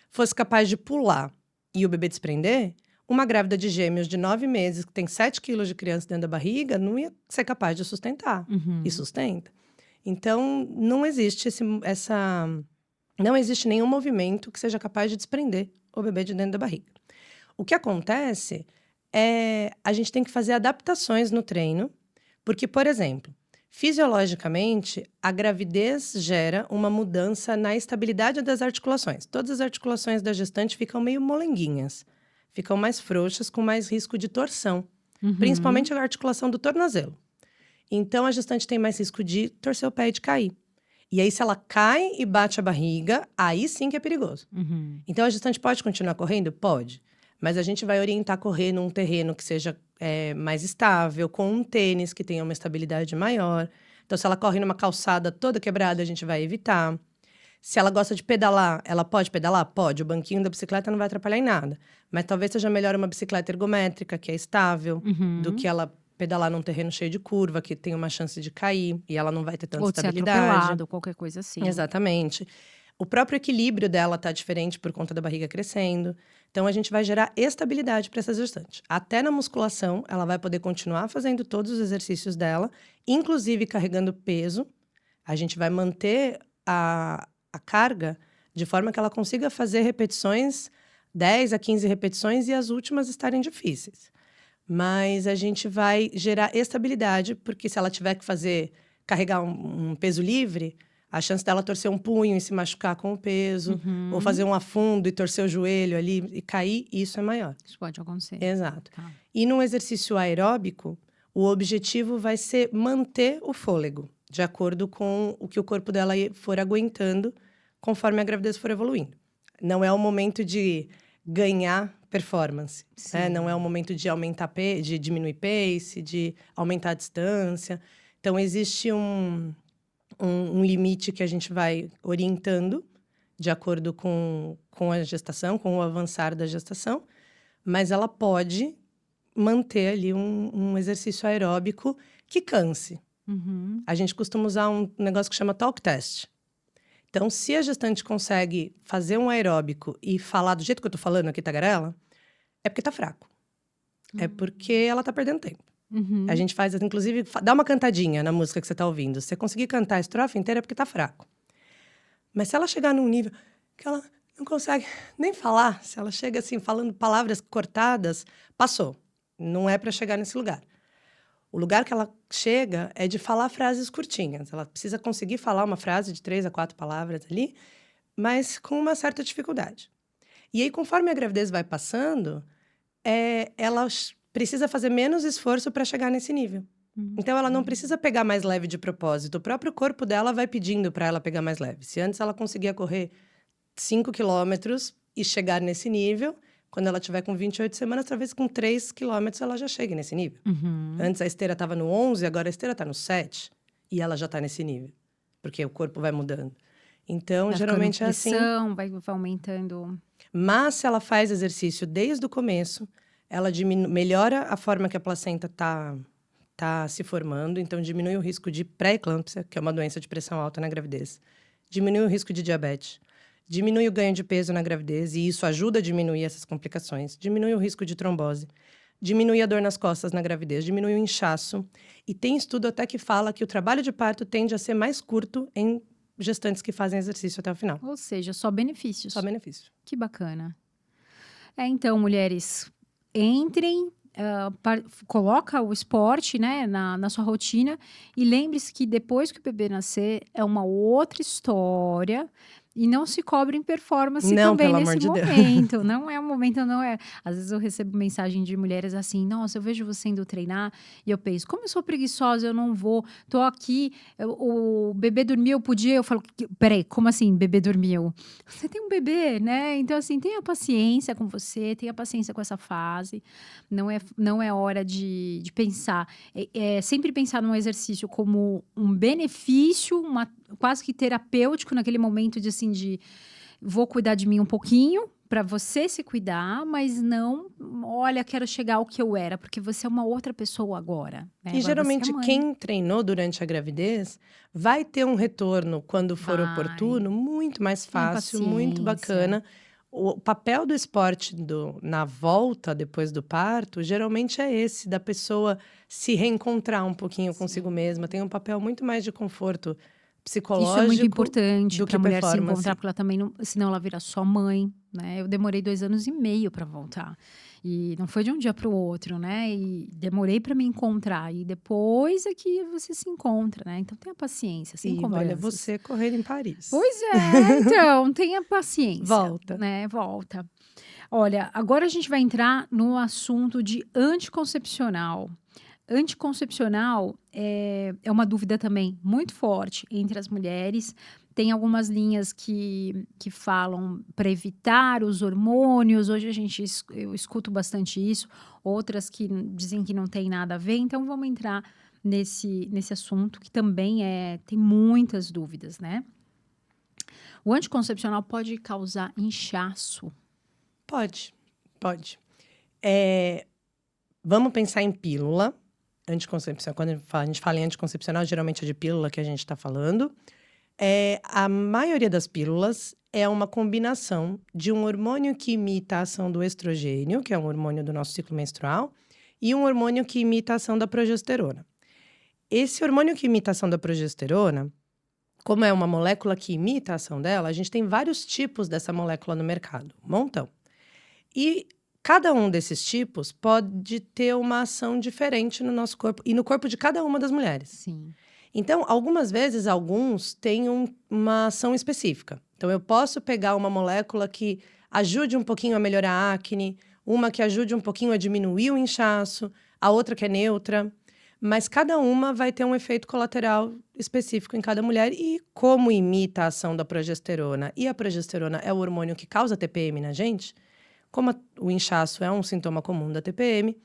fosse capaz de pular e o bebê desprender, uma grávida de gêmeos de 9 meses, que tem 7 quilos de criança dentro da barriga, não ia ser capaz de sustentar. E sustenta. Então, não existe não existe nenhum movimento que seja capaz de desprender o bebê de dentro da barriga. O que acontece é a gente tem que fazer adaptações no treino, porque, por exemplo, fisiologicamente, a gravidez gera uma mudança na estabilidade das articulações. Todas as articulações da gestante ficam meio molenguinhas, ficam mais frouxas, com mais risco de torção, principalmente a articulação do tornozelo. Então, a gestante tem mais risco de torcer o pé e de cair. E aí, se ela cai e bate a barriga, aí sim que é perigoso. Então, a gestante pode continuar correndo? Pode. Mas a gente vai orientar a correr num terreno que seja mais estável, com um tênis que tenha uma estabilidade maior. Então, se ela corre numa calçada toda quebrada, a gente vai evitar. Se ela gosta de pedalar, ela pode pedalar? Pode. O banquinho da bicicleta não vai atrapalhar em nada. Mas talvez seja melhor uma bicicleta ergométrica, que é estável, do que ela pedalar num terreno cheio de curva, que tem uma chance de cair e ela não vai ter tanta Ou de ser estabilidade. atropelado, qualquer coisa assim. Exatamente. O próprio equilíbrio dela tá diferente por conta da barriga crescendo. Então, a gente vai gerar estabilidade para essa gestante. Até na musculação, ela vai poder continuar fazendo todos os exercícios dela, inclusive carregando peso. A gente vai manter a carga de forma que ela consiga fazer repetições, 10 a 15 repetições, e as últimas estarem difíceis. Mas a gente vai gerar estabilidade, porque se ela tiver que carregar um peso livre, a chance dela torcer um punho e se machucar com o peso, ou fazer um afundo e torcer o joelho ali e cair, isso é maior. Isso pode acontecer. Exato. Tá. E num exercício aeróbico, o objetivo vai ser manter o fôlego, de acordo com o que o corpo dela for aguentando, conforme a gravidez for evoluindo. Não é o momento de ganhar performance, né? Não é o momento de de diminuir pace, de aumentar a distância. Então, existe um limite que a gente vai orientando de acordo com a gestação, com o avançar da gestação, mas ela pode manter ali um exercício aeróbico que canse. A gente costuma usar um negócio que chama talk test. Então, se a gestante consegue fazer um aeróbico e falar do jeito que eu tô falando aqui, tagarela, é porque tá fraco. É porque ela tá perdendo tempo. A gente faz, inclusive, dá uma cantadinha na música que você tá ouvindo. Se você conseguir cantar a estrofe inteira, é porque tá fraco. Mas se ela chegar num nível que ela não consegue nem falar, se ela chega assim, falando palavras cortadas, passou. não é para chegar nesse lugar. O lugar que ela chega é de falar frases curtinhas. Ela precisa conseguir falar uma frase de 3 a 4 palavras ali, mas com uma certa dificuldade. E aí, conforme a gravidez vai passando, ela precisa fazer menos esforço para chegar nesse nível. Então, ela não precisa pegar mais leve de propósito. O próprio corpo dela vai pedindo para ela pegar mais leve. Se antes ela conseguia correr 5 quilômetros e chegar nesse nível, quando ela tiver com 28 semanas, talvez com 3 quilômetros ela já chegue nesse nível. Antes a esteira estava no 11, agora a esteira está no 7. E ela já está nesse nível. Porque o corpo vai mudando. Então, vai geralmente é assim. pressão, vai aumentando. Mas se ela faz exercício desde o começo, ela melhora a forma que a placenta tá se formando. Então, diminui o risco de pré-eclâmpsia, que é uma doença de pressão alta na gravidez. Diminui o risco de diabetes. Diminui o ganho de peso na gravidez, e isso ajuda a diminuir essas complicações. Diminui o risco de trombose. Diminui a dor nas costas na gravidez. Diminui o inchaço. E tem estudo até que fala que o trabalho de parto tende a ser mais curto em gestantes que fazem exercício até o final. Ou seja, só benefícios. Só benefício. Que bacana. Então, mulheres, entrem, coloca o esporte, né, na sua rotina, e lembre-se que depois que o bebê nascer é uma outra história. E não se cobrem performance Não, também pelo nesse amor de Deus. momento. Não é um momento, não é. Às vezes eu recebo mensagem de mulheres assim: nossa, eu vejo você indo treinar, e eu penso, como eu sou preguiçosa, eu não vou, tô aqui, o bebê dormiu, eu podia. Eu falo, peraí, como assim, bebê dormiu? Você tem um bebê, né? Então, assim, tenha paciência com você, tenha paciência com essa fase. Não é hora de pensar. Sempre pensar num exercício como um benefício, quase que terapêutico naquele momento de vou cuidar de mim um pouquinho para você se cuidar, mas não, olha, quero chegar ao que eu era, porque você é uma outra pessoa agora. Né? E agora geralmente você é mãe. quem treinou durante a gravidez vai ter um retorno quando for oportuno, muito mais fácil, muito bacana. O papel do esporte na volta depois do parto, geralmente é esse, da pessoa se reencontrar um pouquinho consigo mesma. Tem um papel muito mais de conforto psicológico. Isso é muito importante para a mulher se performance. encontrar, porque ela também não, senão ela vira só mãe, né? Eu demorei 2 anos e meio para voltar. E não foi de um dia para o outro, né? E demorei para me encontrar. E depois é que você se encontra, né? Então tenha paciência, sem cobranças. Olha, você correr em Paris. Pois é, então, tenha paciência. Volta. Né? Volta. Olha, agora a gente vai entrar no assunto de anticoncepcional. Anticoncepcional é uma dúvida também muito forte entre as mulheres. Tem algumas linhas que falam para evitar os hormônios. Hoje eu escuto bastante isso. Outras que dizem que não tem nada a ver. Então, vamos entrar nesse assunto que também tem muitas dúvidas, né? O anticoncepcional pode causar inchaço? Pode. Vamos pensar em pílula. Anticoncepcional. Quando a gente fala em anticoncepcional, geralmente é de pílula que a gente está falando. A maioria das pílulas é uma combinação de um hormônio que imita a ação do estrogênio, que é um hormônio do nosso ciclo menstrual, e um hormônio que imita a ação da progesterona. Esse hormônio que imita a ação da progesterona, como é uma molécula que imita a ação dela, a gente tem vários tipos dessa molécula no mercado, um montão. E cada um desses tipos pode ter uma ação diferente no nosso corpo e no corpo de cada uma das mulheres. Sim. Então, algumas vezes, alguns têm uma ação específica. Então, eu posso pegar uma molécula que ajude um pouquinho a melhorar a acne, uma que ajude um pouquinho a diminuir o inchaço, a outra que é neutra. Mas cada uma vai ter um efeito colateral específico em cada mulher. E como imita a ação da progesterona, e a progesterona é o hormônio que causa TPM na gente, como o inchaço é um sintoma comum da TPM,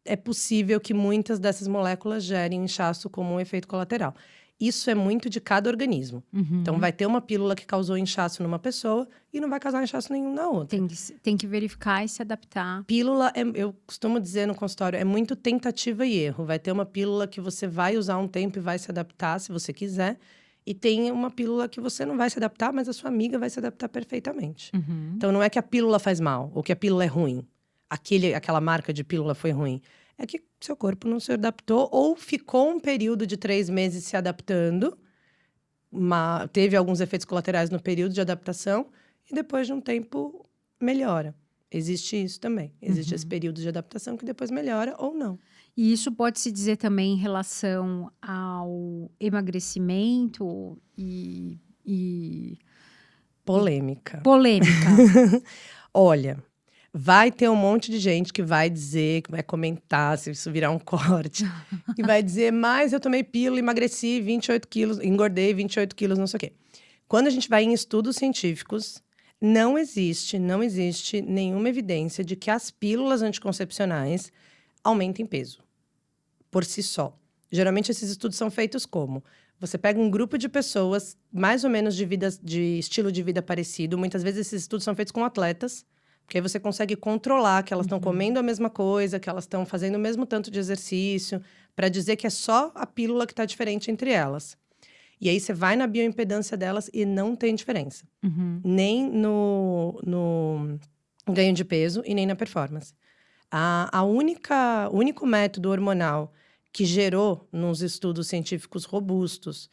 é possível que muitas dessas moléculas gerem inchaço como um efeito colateral. Isso é muito de cada organismo. Uhum. Então, vai ter uma pílula que causou inchaço numa pessoa e não vai causar inchaço nenhum na outra. Tem que verificar e se adaptar. Pílula, eu costumo dizer no consultório, é muito tentativa e erro. Vai ter uma pílula que você vai usar um tempo e vai se adaptar, se você quiser. E tem uma pílula que você não vai se adaptar, mas a sua amiga vai se adaptar perfeitamente. Uhum. Então, não é que a pílula faz mal, ou que a pílula é ruim. Aquela marca de pílula foi ruim. É que seu corpo não se adaptou ou ficou um período de 3 meses se adaptando. Teve alguns efeitos colaterais no período de adaptação e depois de um tempo melhora. Existe isso também. Existe esse período de adaptação que depois melhora ou não. E isso pode se dizer também em relação ao emagrecimento e Polêmica. polêmica. Olha, vai ter um monte de gente que vai dizer, que vai comentar, se isso virar um corte, que vai dizer, mas eu tomei pílula, emagreci 28 quilos, engordei 28 quilos, não sei o quê. Quando a gente vai em estudos científicos, não existe nenhuma evidência de que as pílulas anticoncepcionais aumentem peso, por si só. Geralmente, esses estudos são feitos como? Você pega um grupo de pessoas, mais ou menos de estilo de vida parecido. Muitas vezes, esses estudos são feitos com atletas, porque aí você consegue controlar que elas estão comendo a mesma coisa, que elas estão fazendo o mesmo tanto de exercício, para dizer que é só a pílula que está diferente entre elas. E aí, você vai na bioimpedância delas e não tem diferença. Nem no ganho de peso e nem na performance. O único método hormonal que gerou, nos estudos científicos robustos,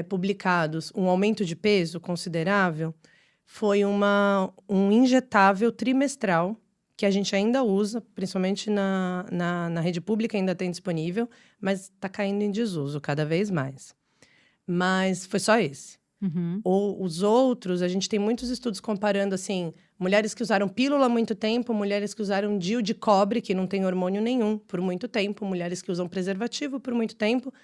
publicados, um aumento de peso considerável, foi um injetável trimestral, que a gente ainda usa, principalmente na rede pública ainda tem disponível, mas está caindo em desuso cada vez mais. Mas foi só esse. Ou os outros, a gente tem muitos estudos comparando, assim, mulheres que usaram pílula há muito tempo, mulheres que usaram DIU de cobre, que não tem hormônio nenhum, por muito tempo, mulheres que usam preservativo por muito tempo.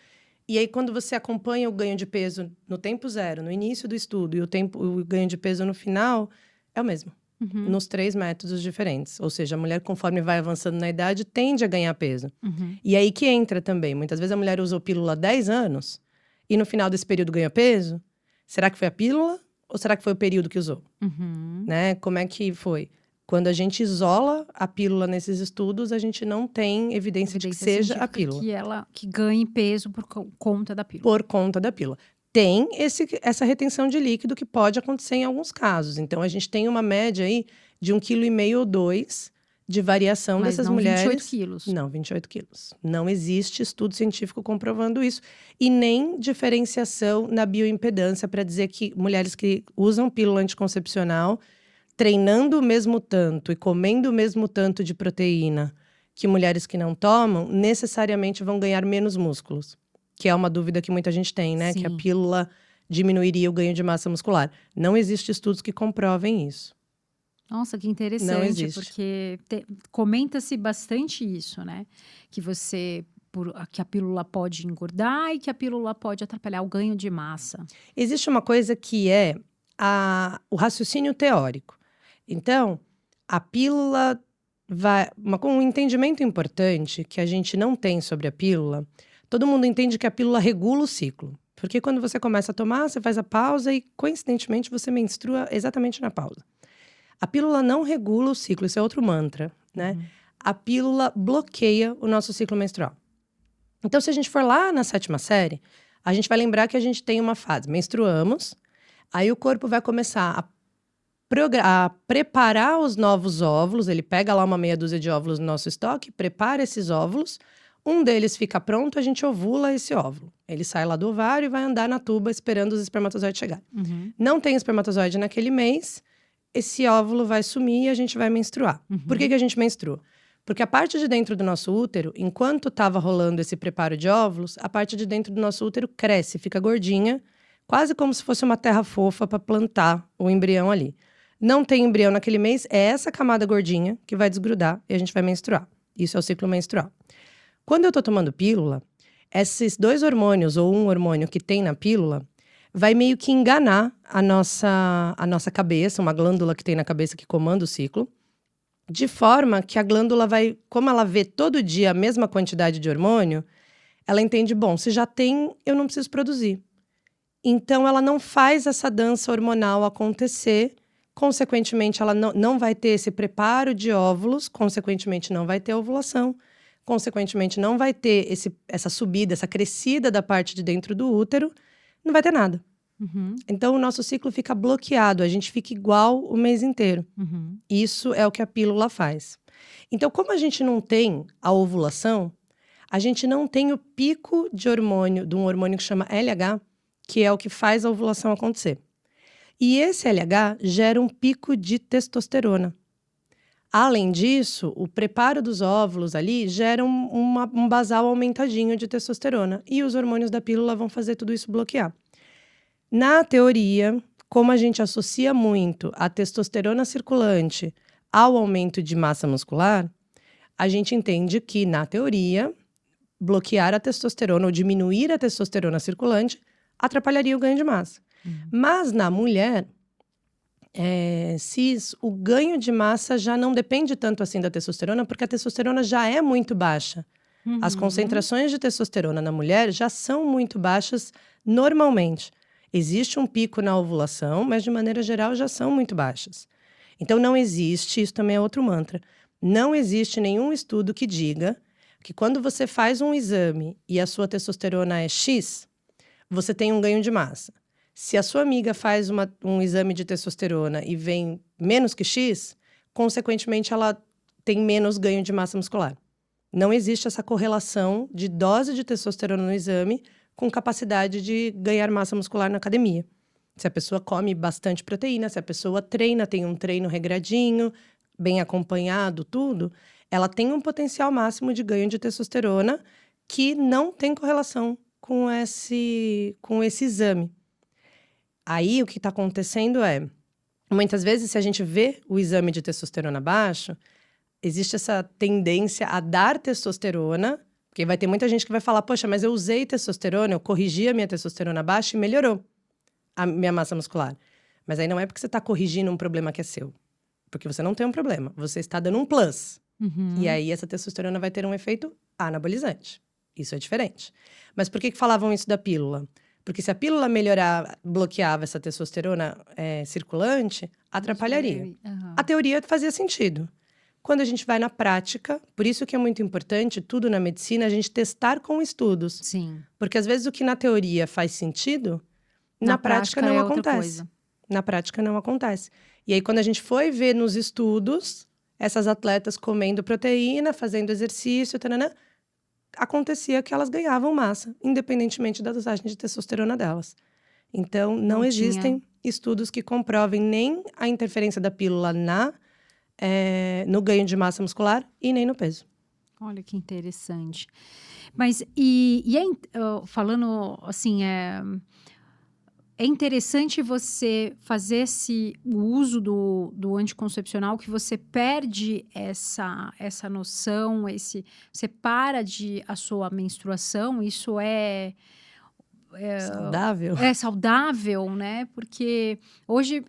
E aí, quando você acompanha o ganho de peso no tempo zero, no início do estudo, e o ganho de peso no final, é o mesmo. Nos 3 métodos diferentes. Ou seja, a mulher, conforme vai avançando na idade, tende a ganhar peso. E aí que entra também. Muitas vezes a mulher usou pílula há 10 anos, e no final desse período ganha peso. Será que foi a pílula ou será que foi o período que usou? Né? Como é que foi? Quando a gente isola a pílula nesses estudos, a gente não tem evidência de que seja a pílula. Que ganhe peso por conta da pílula. Por conta da pílula. Tem essa retenção de líquido que pode acontecer em alguns casos. Então, a gente tem uma média aí de 1,5 kg ou 2 de variação dessas mulheres. Mas não 28 quilos. Não, 28 quilos. Não existe estudo científico comprovando isso. E nem diferenciação na bioimpedância para dizer que mulheres que usam pílula anticoncepcional, treinando o mesmo tanto e comendo o mesmo tanto de proteína que mulheres que não tomam, necessariamente vão ganhar menos músculos. Que é uma dúvida que muita gente tem, né? Sim. Que a pílula diminuiria o ganho de massa muscular. Não existe estudos que comprovem isso. Nossa, que interessante, Não existe. porque comenta-se bastante isso, né? Que que a pílula pode engordar e que a pílula pode atrapalhar o ganho de massa. Existe uma coisa que é o raciocínio teórico. Então, a pílula um entendimento importante que a gente não tem sobre a pílula, todo mundo entende que a pílula regula o ciclo. Porque quando você começa a tomar, você faz a pausa e, coincidentemente, você menstrua exatamente na pausa. A pílula não regula o ciclo, isso é outro mantra, né? A pílula bloqueia o nosso ciclo menstrual. Então, se a gente for lá na 7ª série, a gente vai lembrar que a gente tem uma fase. Menstruamos, aí o corpo vai começar a preparar os novos óvulos. Ele pega lá uma meia dúzia de óvulos no nosso estoque, prepara esses óvulos. Um deles fica pronto, a gente ovula esse óvulo. Ele sai lá do ovário e vai andar na tuba esperando os espermatozoides chegarem. Não tem espermatozoide naquele mês, esse óvulo vai sumir e a gente vai menstruar. Por que a gente menstrua? Porque a parte de dentro do nosso útero, enquanto estava rolando esse preparo de óvulos, a parte de dentro do nosso útero cresce, fica gordinha, quase como se fosse uma terra fofa para plantar o embrião ali. Não tem embrião naquele mês, é essa camada gordinha que vai desgrudar e a gente vai menstruar. Isso é o ciclo menstrual. Quando eu tô tomando pílula, esses 2 hormônios ou um hormônio que tem na pílula vai meio que enganar a nossa cabeça, uma glândula que tem na cabeça que comanda o ciclo, de forma que a glândula vai, como ela vê todo dia a mesma quantidade de hormônio, ela entende, bom, se já tem, eu não preciso produzir. Então, ela não faz essa dança hormonal acontecer, consequentemente, ela não vai ter esse preparo de óvulos, consequentemente, não vai ter ovulação, consequentemente, não vai ter essa subida, essa crescida da parte de dentro do útero, não vai ter nada. Então, o nosso ciclo fica bloqueado, a gente fica igual o mês inteiro. Isso é o que a pílula faz. Então, como a gente não tem a ovulação, a gente não tem o pico de hormônio, de um hormônio que chama LH, que é o que faz a ovulação acontecer. E esse LH gera um pico de testosterona. Além disso, o preparo dos óvulos ali gera um basal aumentadinho de testosterona. E os hormônios da pílula vão fazer tudo isso bloquear. Na teoria, como a gente associa muito a testosterona circulante ao aumento de massa muscular, a gente entende que, na teoria, bloquear a testosterona ou diminuir a testosterona circulante atrapalharia o ganho de massa. Mas na mulher cis, o ganho de massa já não depende tanto assim da testosterona, porque a testosterona já é muito baixa. As concentrações de testosterona na mulher já são muito baixas normalmente. Existe um pico na ovulação, mas de maneira geral já são muito baixas. Então não existe, isso também é outro mantra, não existe nenhum estudo que diga que quando você faz um exame e a sua testosterona é X, você tem um ganho de massa. Se a sua amiga faz um exame de testosterona e vem menos que X, consequentemente ela tem menos ganho de massa muscular. Não existe essa correlação de dose de testosterona no exame com capacidade de ganhar massa muscular na academia. Se a pessoa come bastante proteína, se a pessoa treina, tem um treino regradinho, bem acompanhado, tudo, ela tem um potencial máximo de ganho de testosterona que não tem correlação com esse exame. Aí, o que está acontecendo muitas vezes, se a gente vê o exame de testosterona baixo, existe essa tendência a dar testosterona, porque vai ter muita gente que vai falar, poxa, mas eu usei testosterona, eu corrigi a minha testosterona baixa e melhorou a minha massa muscular. Mas aí não é porque você está corrigindo um problema que é seu. Porque você não tem um problema, você está dando um plus. E aí, essa testosterona vai ter um efeito anabolizante. Isso é diferente. Mas por que falavam isso da pílula? Porque se a pílula bloqueava essa testosterona circulante, atrapalharia. A teoria fazia sentido. Quando a gente vai na prática, por isso que é muito importante, tudo na medicina, a gente testar com estudos. Sim. Porque às vezes o que na teoria faz sentido, na prática não acontece. Na prática não acontece. E aí quando a gente foi ver nos estudos, essas atletas comendo proteína, fazendo exercício, taranã, acontecia que elas ganhavam massa, independentemente da dosagem de testosterona delas. Então, não existem estudos que comprovem nem a interferência da pílula no ganho de massa muscular e nem no peso. Olha que interessante. Mas, falando assim, é interessante você fazer o uso do anticoncepcional, que você perde essa noção, você para a sua menstruação, isso saudável? É saudável, né? Porque hoje,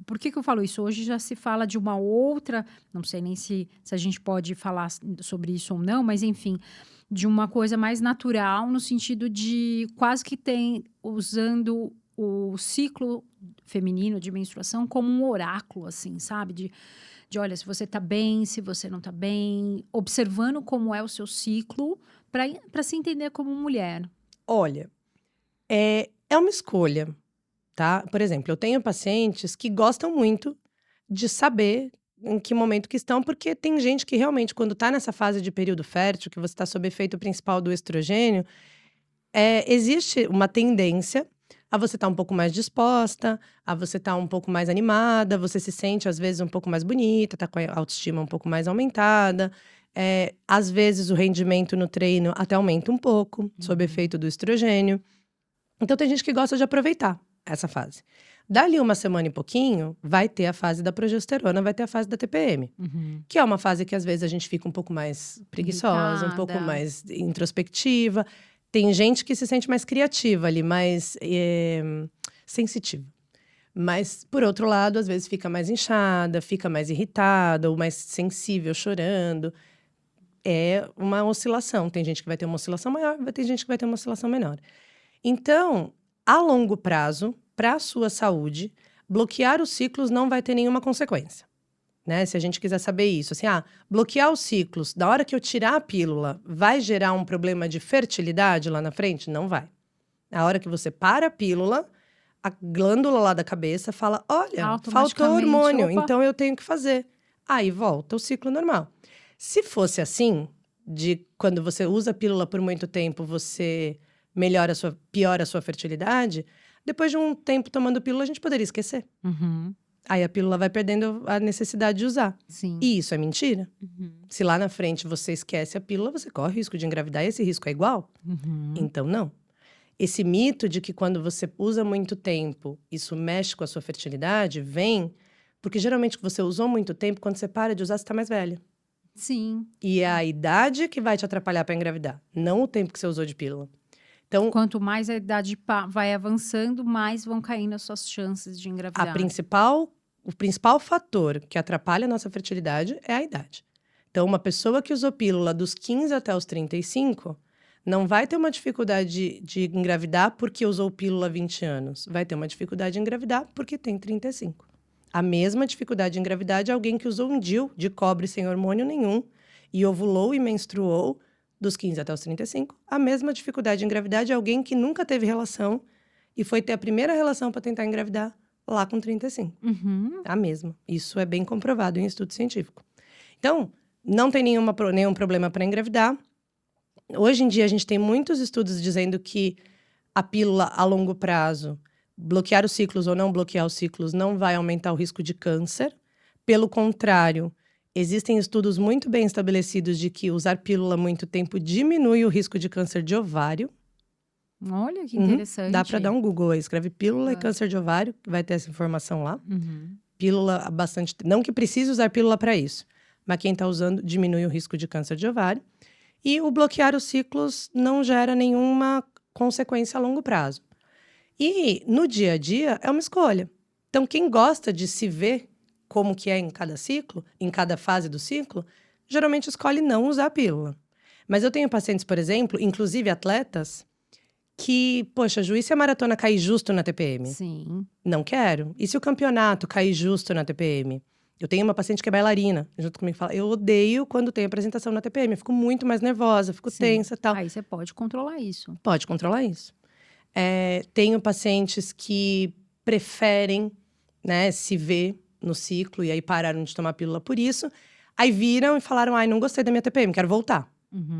por que eu falo isso? Hoje já se fala de uma outra, não sei nem se a gente pode falar sobre isso ou não, mas enfim, de uma coisa mais natural, no sentido de quase que usando o ciclo feminino de menstruação como um oráculo, assim, sabe? De olha, se você tá bem, se você não tá bem, observando como é o seu ciclo para se entender como mulher. Olha, é uma escolha, tá? Por exemplo, eu tenho pacientes que gostam muito de saber em que momento que estão, porque tem gente que realmente, quando tá nessa fase de período fértil, que você tá sob efeito principal do estrogênio, existe uma tendência a você estar um pouco mais disposta, a você estar um pouco mais animada, você se sente, às vezes, um pouco mais bonita, tá com a autoestima um pouco mais aumentada. Às vezes, o rendimento no treino até aumenta um pouco, sob efeito do estrogênio. Então, tem gente que gosta de aproveitar essa fase. Dali uma semana e pouquinho, vai ter a fase da progesterona, vai ter a fase da TPM. Que é uma fase que, às vezes, a gente fica um pouco mais preguiçosa, um pouco mais introspectiva. Tem gente que se sente mais criativa ali, mais sensitiva. Mas, por outro lado, às vezes fica mais inchada, fica mais irritada, ou mais sensível, chorando. É uma oscilação. Tem gente que vai ter uma oscilação maior, tem gente que vai ter uma oscilação menor. Então, a longo prazo, para a sua saúde, bloquear os ciclos não vai ter nenhuma consequência. Né? Se a gente quiser saber isso, assim, bloquear os ciclos, da hora que eu tirar a pílula, vai gerar um problema de fertilidade lá na frente? Não vai. Na hora que você para a pílula, a glândula lá da cabeça fala, olha, faltou hormônio, então eu tenho que fazer. Aí volta o ciclo normal. Se fosse assim, de quando você usa a pílula por muito tempo, você piora a sua fertilidade, depois de um tempo tomando pílula, a gente poderia esquecer. Aí a pílula vai perdendo a necessidade de usar. Sim. E isso é mentira. Se lá na frente você esquece a pílula, você corre o risco de engravidar e esse risco é igual. Então, não. Esse mito de que quando você usa muito tempo, isso mexe com a sua fertilidade, vem porque geralmente você usou muito tempo, quando você para de usar, você está mais velha. Sim. E é a idade que vai te atrapalhar para engravidar, não o tempo que você usou de pílula. Então, Quanto mais a idade vai avançando, mais vão caindo as suas chances de engravidar. o principal fator que atrapalha a nossa fertilidade é a idade. Então, uma pessoa que usou pílula dos 15 até os 35 não vai ter uma dificuldade de engravidar porque usou pílula há 20 anos. Vai ter uma dificuldade de engravidar porque tem 35. A mesma dificuldade de engravidar de alguém que usou um DIU de cobre sem hormônio nenhum e ovulou e menstruou dos 15 até os 35. A mesma dificuldade de engravidar de alguém que nunca teve relação e foi ter a primeira relação para tentar engravidar lá com 35. A mesma. Isso é bem comprovado em estudo científico. Então, não tem nenhum problema para engravidar. Hoje em dia, a gente tem muitos estudos dizendo que a pílula a longo prazo, bloquear os ciclos ou não bloquear os ciclos, não vai aumentar o risco de câncer. Pelo contrário, existem estudos muito bem estabelecidos de que usar pílula muito tempo diminui o risco de câncer de ovário. Olha que interessante. Dá para dar um Google aí, escreve pílula e câncer de ovário, que vai ter essa informação lá. Pílula há bastante... Não que precise usar pílula para isso, mas quem está usando diminui o risco de câncer de ovário. E o bloquear os ciclos não gera nenhuma consequência a longo prazo. E no dia a dia é uma escolha. Então, quem gosta de se ver como que é em cada ciclo, em cada fase do ciclo, geralmente escolhe não usar a pílula. Mas eu tenho pacientes, por exemplo, inclusive atletas, que, poxa, Ju, e se a maratona cair justo na TPM? Sim. Não quero. E se o campeonato cair justo na TPM? Eu tenho uma paciente que é bailarina, junto comigo, fala, eu odeio quando tem apresentação na TPM, eu fico muito mais nervosa, fico tensa e tal. Aí você pode controlar isso. Pode controlar isso. Tenho pacientes que preferem, né, se ver no ciclo e aí pararam de tomar pílula por isso. Aí viram e falaram, ai, não gostei da minha TPM, quero voltar.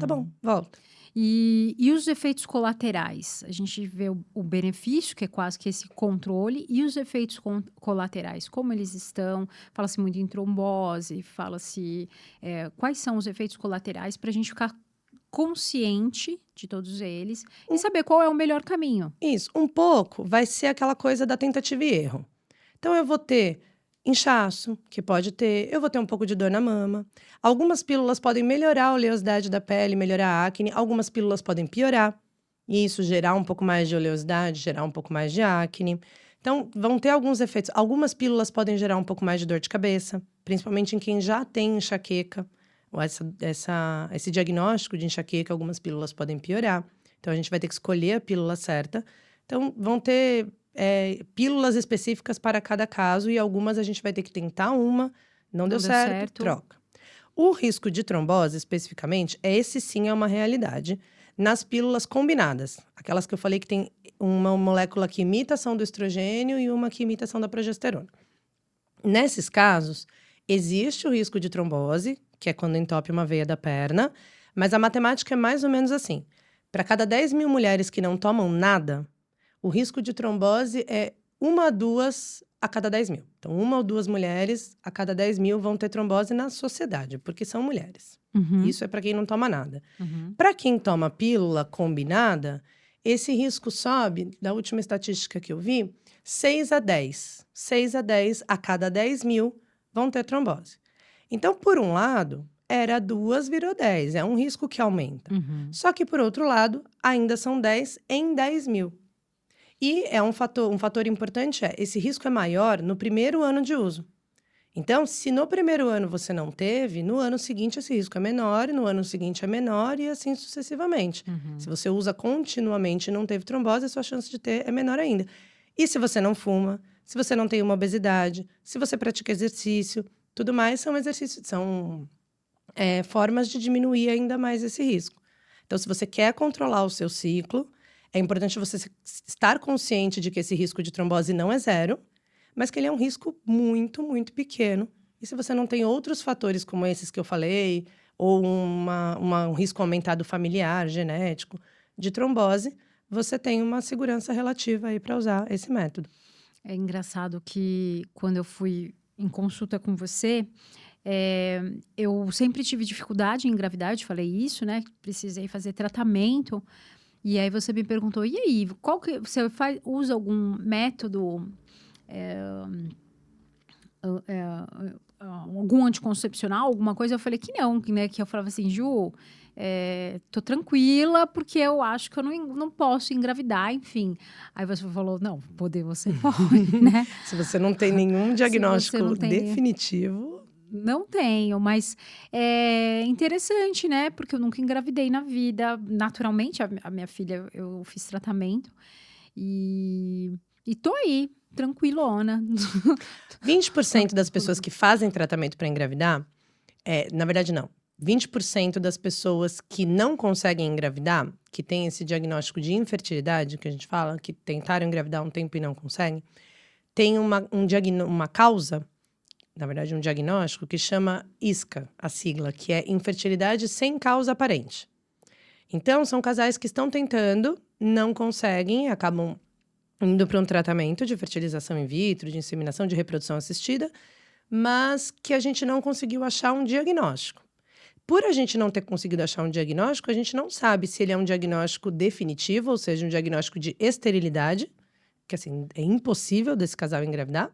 Tá bom, volta. E os efeitos colaterais? A gente vê o benefício, que é quase que esse controle, e os efeitos colaterais, como eles estão? Fala-se muito em trombose, fala-se... quais são os efeitos colaterais para a gente ficar consciente de todos eles e saber qual é o melhor caminho. Isso, um pouco vai ser aquela coisa da tentativa e erro. Então, eu vou ter inchaço, que pode ter, eu vou ter um pouco de dor na mama. Algumas pílulas podem melhorar a oleosidade da pele, melhorar a acne. Algumas pílulas podem piorar. E isso gerar um pouco mais de oleosidade, gerar um pouco mais de acne. Então, vão ter alguns efeitos. Algumas pílulas podem gerar um pouco mais de dor de cabeça, principalmente em quem já tem enxaqueca. Ou esse diagnóstico de enxaqueca, algumas pílulas podem piorar. Então, a gente vai ter que escolher a pílula certa. Então, vão ter pílulas específicas para cada caso e algumas a gente vai ter que tentar uma, não deu certo, troca. O risco de trombose, especificamente, esse sim é uma realidade nas pílulas combinadas. Aquelas que eu falei que tem uma molécula que imita a ação do estrogênio e uma que imita a ação da progesterona. Nesses casos, existe o risco de trombose, que é quando entope uma veia da perna, mas a matemática é mais ou menos assim. Para cada 10 mil mulheres que não tomam nada, o risco de trombose é 1 a 2 a cada 10 mil. Então, 1 ou 2 mulheres a cada 10 mil vão ter trombose na sociedade, porque são mulheres. Isso é para quem não toma nada. Para quem toma pílula combinada, esse risco sobe, da última estatística que eu vi, 6 a 10. 6 a 10 a cada 10 mil vão ter trombose. Então, por um lado, era 2 virou 10, é um risco que aumenta. Só que, por outro lado, ainda são 10 em 10 mil. E um fator importante esse risco é maior no primeiro ano de uso. Então, se no primeiro ano você não teve, no ano seguinte esse risco é menor, e no ano seguinte é menor, e assim sucessivamente. Se você usa continuamente e não teve trombose, a sua chance de ter é menor ainda. E se você não fuma, se você não tem uma obesidade, se você pratica exercício, tudo mais são formas de diminuir ainda mais esse risco. Então, se você quer controlar o seu ciclo, é importante você estar consciente de que esse risco de trombose não é zero, mas que ele é um risco muito, muito pequeno. E se você não tem outros fatores como esses que eu falei, ou um risco aumentado familiar, genético, de trombose, você tem uma segurança relativa aí para usar esse método. É engraçado que quando eu fui em consulta com você, eu sempre tive dificuldade em engravidar, eu te falei isso, né? Precisei fazer tratamento. E aí você me perguntou, e aí, qual que você usa algum método, algum anticoncepcional, alguma coisa? Eu falei que não, né? Que eu falava assim, Ju, tô tranquila porque eu acho que eu não posso engravidar, enfim. Aí você falou, não, poder você pode, né? Se você não tem nenhum Se você não diagnóstico tem, definitivo, não tenho, mas é interessante, né? Porque eu nunca engravidei na vida. Naturalmente, a minha filha, eu fiz tratamento e tô aí, tranquilona. 20% das pessoas que fazem tratamento para engravidar, na verdade não. 20% das pessoas que não conseguem engravidar, que têm esse diagnóstico de infertilidade, que a gente fala, que tentaram engravidar um tempo e não conseguem, tem uma causa, na verdade um diagnóstico, que chama ISCA, a sigla, que é infertilidade sem causa aparente. Então, são casais que estão tentando, não conseguem, acabam indo para um tratamento de fertilização in vitro, de inseminação, de reprodução assistida, mas que a gente não conseguiu achar um diagnóstico. Por a gente não ter conseguido achar um diagnóstico, a gente não sabe se ele é um diagnóstico definitivo, ou seja, um diagnóstico de esterilidade, que assim, é impossível desse casal engravidar,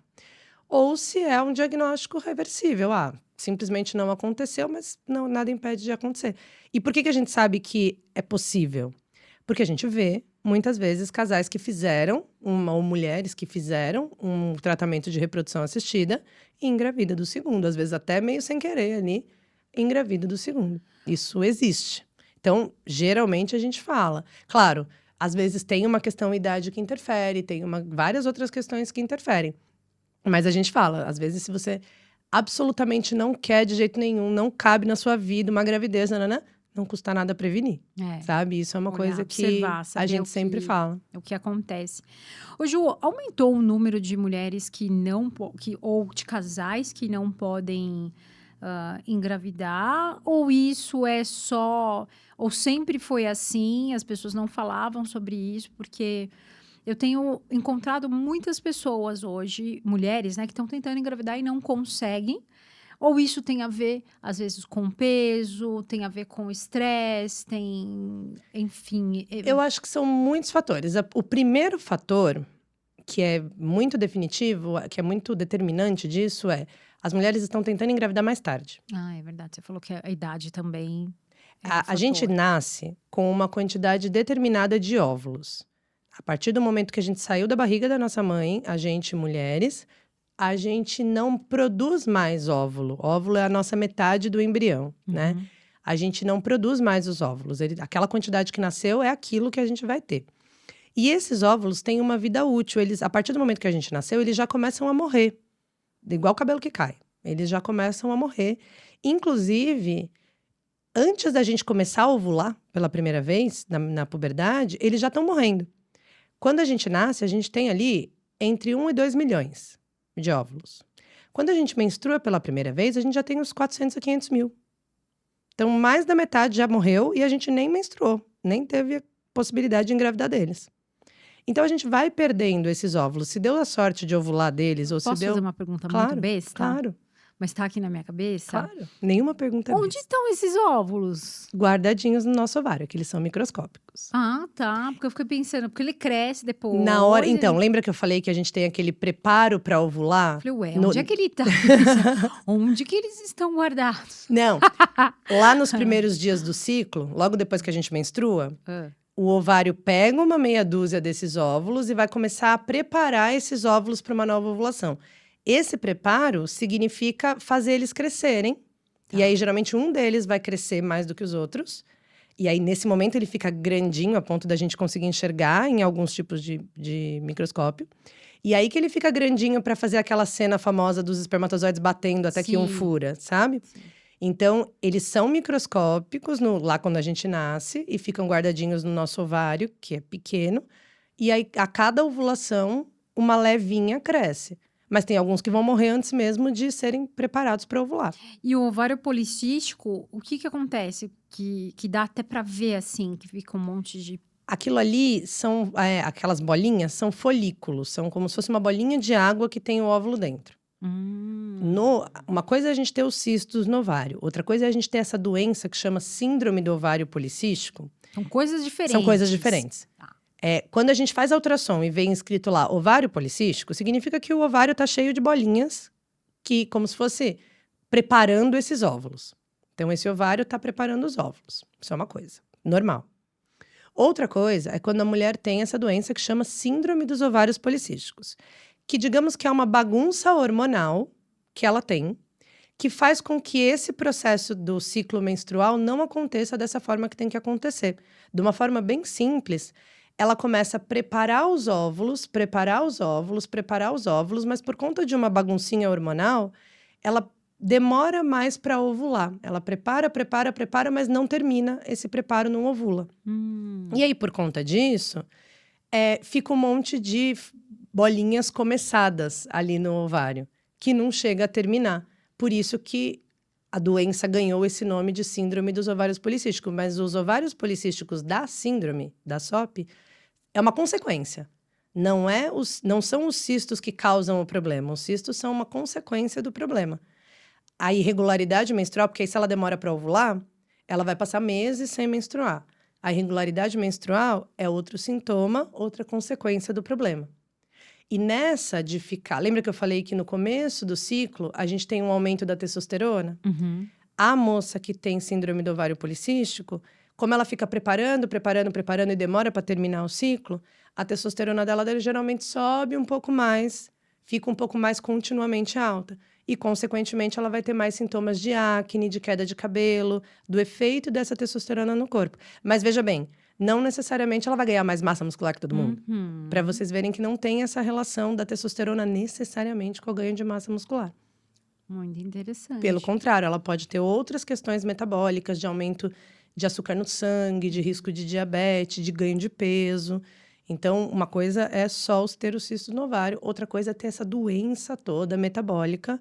ou se é um diagnóstico reversível. Simplesmente não aconteceu, mas não, nada impede de acontecer. E por que a gente sabe que é possível? Porque a gente vê, muitas vezes, casais que fizeram, ou mulheres que fizeram um tratamento de reprodução assistida e engravida do segundo. Às vezes até meio sem querer ali, engravida do segundo. Isso existe. Então, geralmente a gente fala. Claro, às vezes tem uma questão idade que interfere, tem várias outras questões que interferem. Mas a gente fala, às vezes, se você absolutamente não quer de jeito nenhum, não cabe na sua vida uma gravidez, não custa nada prevenir, sabe? Isso é uma olhar, coisa que observar, a gente sempre fala. O que acontece. Ô, Ju, aumentou o número de mulheres ou de casais que não podem engravidar? Ou isso é só... Ou sempre foi assim, as pessoas não falavam sobre isso, porque... Eu tenho encontrado muitas pessoas hoje, mulheres, né, que estão tentando engravidar e não conseguem. Ou isso tem a ver, às vezes, com peso, tem a ver com estresse, enfim. Eu acho que são muitos fatores. O primeiro fator, que é muito definitivo, que é muito determinante disso, as mulheres estão tentando engravidar mais tarde. É verdade. Você falou que a idade também é um A gente fator. nasce com uma quantidade determinada de óvulos. A partir do momento que a gente saiu da barriga da nossa mãe, a gente, mulheres, a gente não produz mais óvulo. Óvulo é a nossa metade do embrião, né? A gente não produz mais os óvulos. Aquela quantidade que nasceu é aquilo que a gente vai ter. E esses óvulos têm uma vida útil. A partir do momento que a gente nasceu, eles já começam a morrer. Igual o cabelo que cai. Eles já começam a morrer. Inclusive, antes da gente começar a ovular pela primeira vez, na puberdade, eles já estão morrendo. Quando a gente nasce, a gente tem ali entre 1 e 2 milhões de óvulos. Quando a gente menstrua pela primeira vez, a gente já tem uns 400 a 500 mil. Então, mais da metade já morreu e a gente nem menstruou, nem teve a possibilidade de engravidar deles. Então, a gente vai perdendo esses óvulos. Se deu a sorte de ovular deles, ou Posso se deu... fazer uma pergunta Claro, muito besta? Claro, Mas tá aqui na minha cabeça. claro. Nenhuma pergunta é Onde besta. estão esses óvulos? Guardadinhos no nosso ovário, que eles são microscópicos. Ah, tá. Porque eu fiquei pensando, porque ele cresce depois. Na hora, então, lembra que eu falei que a gente tem aquele preparo para ovular? Falei, onde é que ele tá? Onde que eles estão guardados? Não. Lá nos primeiros dias do ciclo, logo depois que a gente menstrua, o ovário pega uma meia dúzia desses óvulos e vai começar a preparar esses óvulos para uma nova ovulação. Esse preparo significa fazer eles crescerem. E aí, geralmente, um deles vai crescer mais do que os outros. E aí, nesse momento, ele fica grandinho, a ponto da gente conseguir enxergar em alguns tipos de microscópio. E aí que ele fica grandinho para fazer aquela cena famosa dos espermatozoides batendo até que um fura, sabe? Sim. Então, eles são microscópicos lá quando a gente nasce e ficam guardadinhos no nosso ovário, que é pequeno. E aí, a cada ovulação, uma levinha cresce. Mas tem alguns que vão morrer antes mesmo de serem preparados para ovular. E o ovário policístico, o que acontece? Que dá até para ver, assim, que fica um monte de Aquilo ali são, aquelas bolinhas são folículos, são como se fosse uma bolinha de água que tem o óvulo dentro. Uma coisa é a gente ter os cistos no ovário, outra coisa é a gente ter essa doença que chama síndrome do ovário policístico. São coisas diferentes. São coisas diferentes. Tá. Quando a gente faz a ultrassom e vem escrito lá ovário policístico, significa que o ovário está cheio de bolinhas, que como se fosse preparando esses óvulos. Então, esse ovário está preparando os óvulos. Isso é uma coisa normal. Outra coisa é quando a mulher tem essa doença que chama síndrome dos ovários policísticos, que digamos que é uma bagunça hormonal que ela tem, que faz com que esse processo do ciclo menstrual não aconteça dessa forma que tem que acontecer. De uma forma bem simples, ela começa a preparar os óvulos, mas por conta de uma baguncinha hormonal, ela demora mais para ovular. Ela prepara, mas não termina esse preparo, não ovula. E aí, por conta disso, fica um monte de bolinhas começadas ali no ovário, que não chega a terminar. Por isso que a doença ganhou esse nome de síndrome dos ovários policísticos. Mas os ovários policísticos da síndrome, da SOP, é uma consequência. Não são os cistos que causam o problema. Os cistos são uma consequência do problema. A irregularidade menstrual, porque aí se ela demora para ovular, ela vai passar meses sem menstruar. A irregularidade menstrual é outro sintoma, outra consequência do problema. E nessa de ficar... Lembra que eu falei que no começo do ciclo, a gente tem um aumento da testosterona? A moça que tem síndrome do ovário policístico, como ela fica preparando e demora para terminar o ciclo, a testosterona dela geralmente sobe um pouco mais, fica um pouco mais continuamente alta. E, consequentemente, ela vai ter mais sintomas de acne, de queda de cabelo, do efeito dessa testosterona no corpo. Mas, veja bem, não necessariamente ela vai ganhar mais massa muscular que todo mundo. Para vocês verem que não tem essa relação da testosterona necessariamente com o ganho de massa muscular. Muito interessante. Pelo contrário, ela pode ter outras questões metabólicas, de aumento de açúcar no sangue, de risco de diabetes, de ganho de peso. Então, uma coisa é só ter o cisto no ovário, outra coisa é ter essa doença toda metabólica,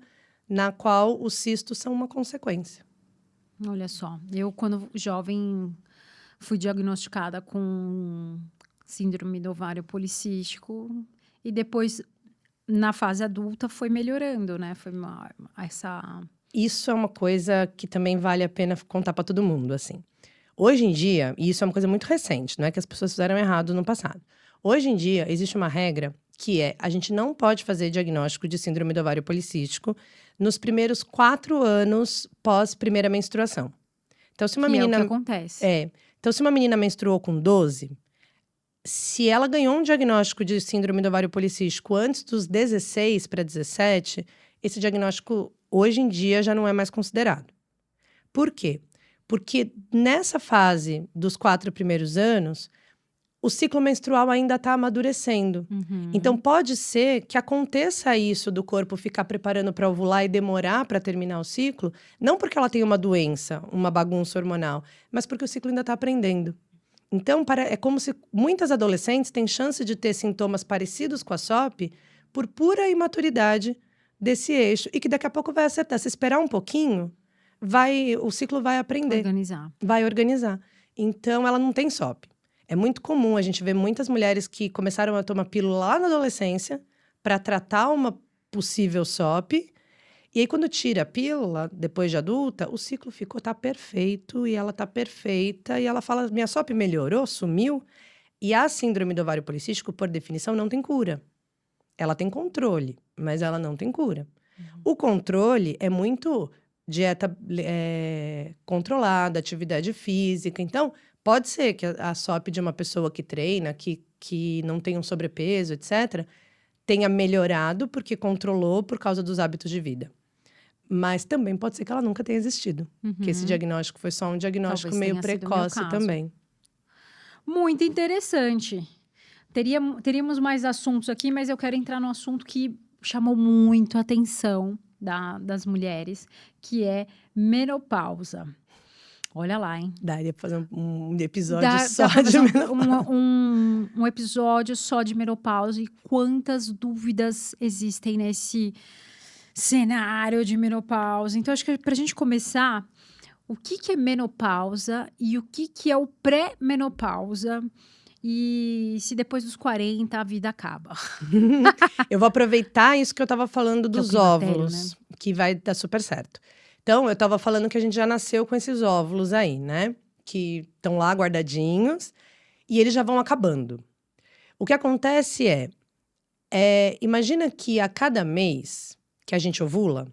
na qual os cistos são uma consequência. Olha só, eu quando jovem fui diagnosticada com síndrome do ovário policístico e depois, na fase adulta, foi melhorando, né? Isso é uma coisa que também vale a pena contar para todo mundo, assim. Hoje em dia, e isso é uma coisa muito recente, não é que as pessoas fizeram errado no passado. Hoje em dia, existe uma regra que a gente não pode fazer diagnóstico de síndrome do ovário policístico nos primeiros 4 anos pós primeira menstruação. Então, se uma menina... é o que acontece. Então, se uma menina menstruou com 12, se ela ganhou um diagnóstico de síndrome do ovário policístico antes dos 16 para 17, esse diagnóstico, hoje em dia, já não é mais considerado. Por quê? Porque nessa fase dos 4 primeiros anos, o ciclo menstrual ainda está amadurecendo. Então, pode ser que aconteça isso do corpo ficar preparando para ovular e demorar para terminar o ciclo, não porque ela tem uma doença, uma bagunça hormonal, mas porque o ciclo ainda está aprendendo. Então, é como se muitas adolescentes têm chance de ter sintomas parecidos com a SOP por pura imaturidade desse eixo e que daqui a pouco vai acertar. Se esperar um pouquinho, o ciclo vai aprender. Vai organizar. Então, ela não tem SOP. É muito comum a gente ver muitas mulheres que começaram a tomar pílula lá na adolescência para tratar uma possível SOP. E aí, quando tira a pílula, depois de adulta, o ciclo tá perfeito e ela tá perfeita. E ela fala, minha SOP melhorou, sumiu. E a síndrome do ovário policístico, por definição, não tem cura. Ela tem controle, mas ela não tem cura. O controle é muito dieta controlada, atividade física. Então, pode ser que a SOP de uma pessoa que treina, que não tem um sobrepeso, etc., tenha melhorado porque controlou por causa dos hábitos de vida. Mas também pode ser que ela nunca tenha existido. Que esse diagnóstico foi só um diagnóstico Talvez meio precoce também. Muito interessante. Teríamos mais assuntos aqui, mas eu quero entrar no assunto que chamou muito a atenção das mulheres, que é menopausa. Olha lá, hein? Daria pra fazer um episódio só de menopausa. Um episódio só de menopausa. E quantas dúvidas existem nesse cenário de menopausa. Então, acho que pra gente começar, o que é menopausa e o que é o pré-menopausa? E se depois dos 40 a vida acaba? Eu vou aproveitar isso que eu tava falando Que é o dos climatério, óvulos, que vai dar super certo. Então, eu tava falando que a gente já nasceu com esses óvulos aí, né? Que estão lá guardadinhos e eles já vão acabando. O que acontece imagina que a cada mês que a gente ovula,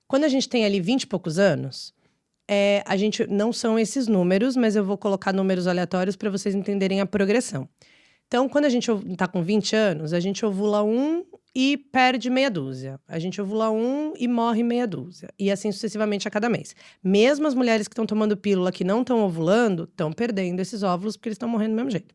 quando a gente tem ali 20 e poucos anos, a gente não são esses números, mas eu vou colocar números aleatórios para vocês entenderem a progressão. Então, quando a gente tá com 20 anos, a gente ovula um e perde meia dúzia. A gente ovula um e morre meia dúzia. E assim sucessivamente a cada mês. Mesmo as mulheres que estão tomando pílula que não estão ovulando, estão perdendo esses óvulos porque eles estão morrendo do mesmo jeito.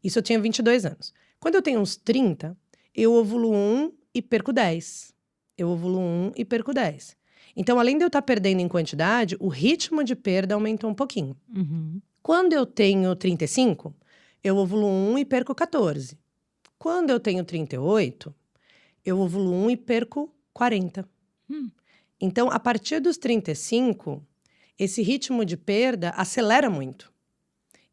Isso eu tinha 22 anos. Quando eu tenho uns 30, eu ovulo um e perco 10. Eu ovulo um e perco 10. Então, além de eu estar perdendo em quantidade, o ritmo de perda aumentou um pouquinho. Uhum. Quando eu tenho 35, eu ovulo 1 e perco 14. Quando eu tenho 38, eu ovulo 1 e perco 40. Então, a partir dos 35, esse ritmo de perda acelera muito.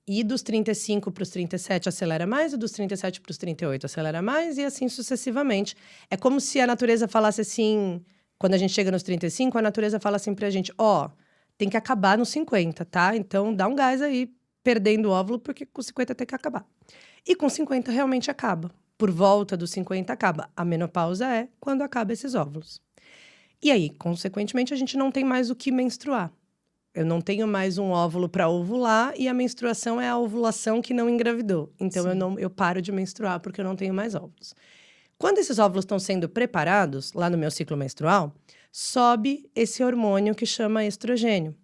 E dos 35 para os 37 acelera mais, e dos 37 para os 38 acelera mais, e assim sucessivamente. É como se a natureza falasse assim, quando a gente chega nos 35, a natureza fala assim pra gente, tem que acabar nos 50, tá? Então dá um gás aí, perdendo o óvulo, porque com 50 tem que acabar. E com 50 realmente acaba. Por volta dos 50 acaba. A menopausa é quando acaba esses óvulos. E aí, consequentemente, a gente não tem mais o que menstruar. Eu não tenho mais um óvulo para ovular e a menstruação é a ovulação que não engravidou. Então eu paro de menstruar porque eu não tenho mais óvulos. Quando esses óvulos estão sendo preparados, lá no meu ciclo menstrual, sobe esse hormônio que chama estrogênio.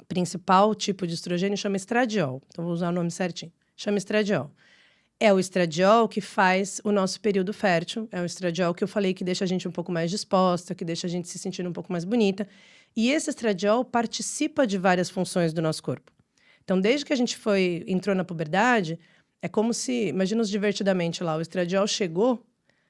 O principal tipo de estrogênio chama estradiol. Então, vou usar o nome certinho. Chama estradiol. É o estradiol que faz o nosso período fértil. É o estradiol que eu falei que deixa a gente um pouco mais disposta, que deixa a gente se sentir um pouco mais bonita. E esse estradiol participa de várias funções do nosso corpo. Então, desde que a gente entrou na puberdade, é como se, imagina os divertidamente lá, o estradiol chegou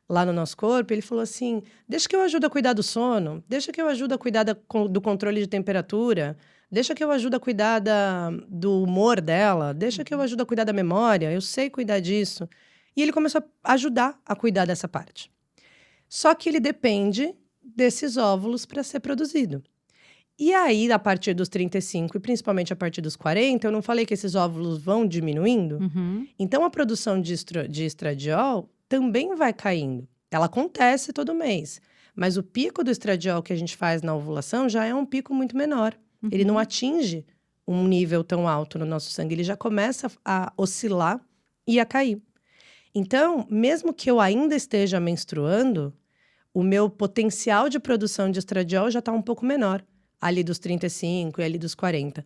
lá no nosso corpo, ele falou assim, deixa que eu ajudo a cuidar do sono, deixa que eu ajudo a cuidar do controle de temperatura, deixa que eu ajudo a cuidar do humor dela, deixa que eu ajudo a cuidar da memória, eu sei cuidar disso. E ele começou a ajudar a cuidar dessa parte. Só que ele depende desses óvulos para ser produzido. E aí, a partir dos 35 e principalmente a partir dos 40, eu não falei que esses óvulos vão diminuindo? Uhum. Então, a produção de estradiol também vai caindo. Ela acontece todo mês. Mas o pico do estradiol que a gente faz na ovulação já é um pico muito menor. Ele não atinge um nível tão alto no nosso sangue. Ele já começa a oscilar e a cair. Então, mesmo que eu ainda esteja menstruando, o meu potencial de produção de estradiol já está um pouco menor. Ali dos 35 e ali dos 40.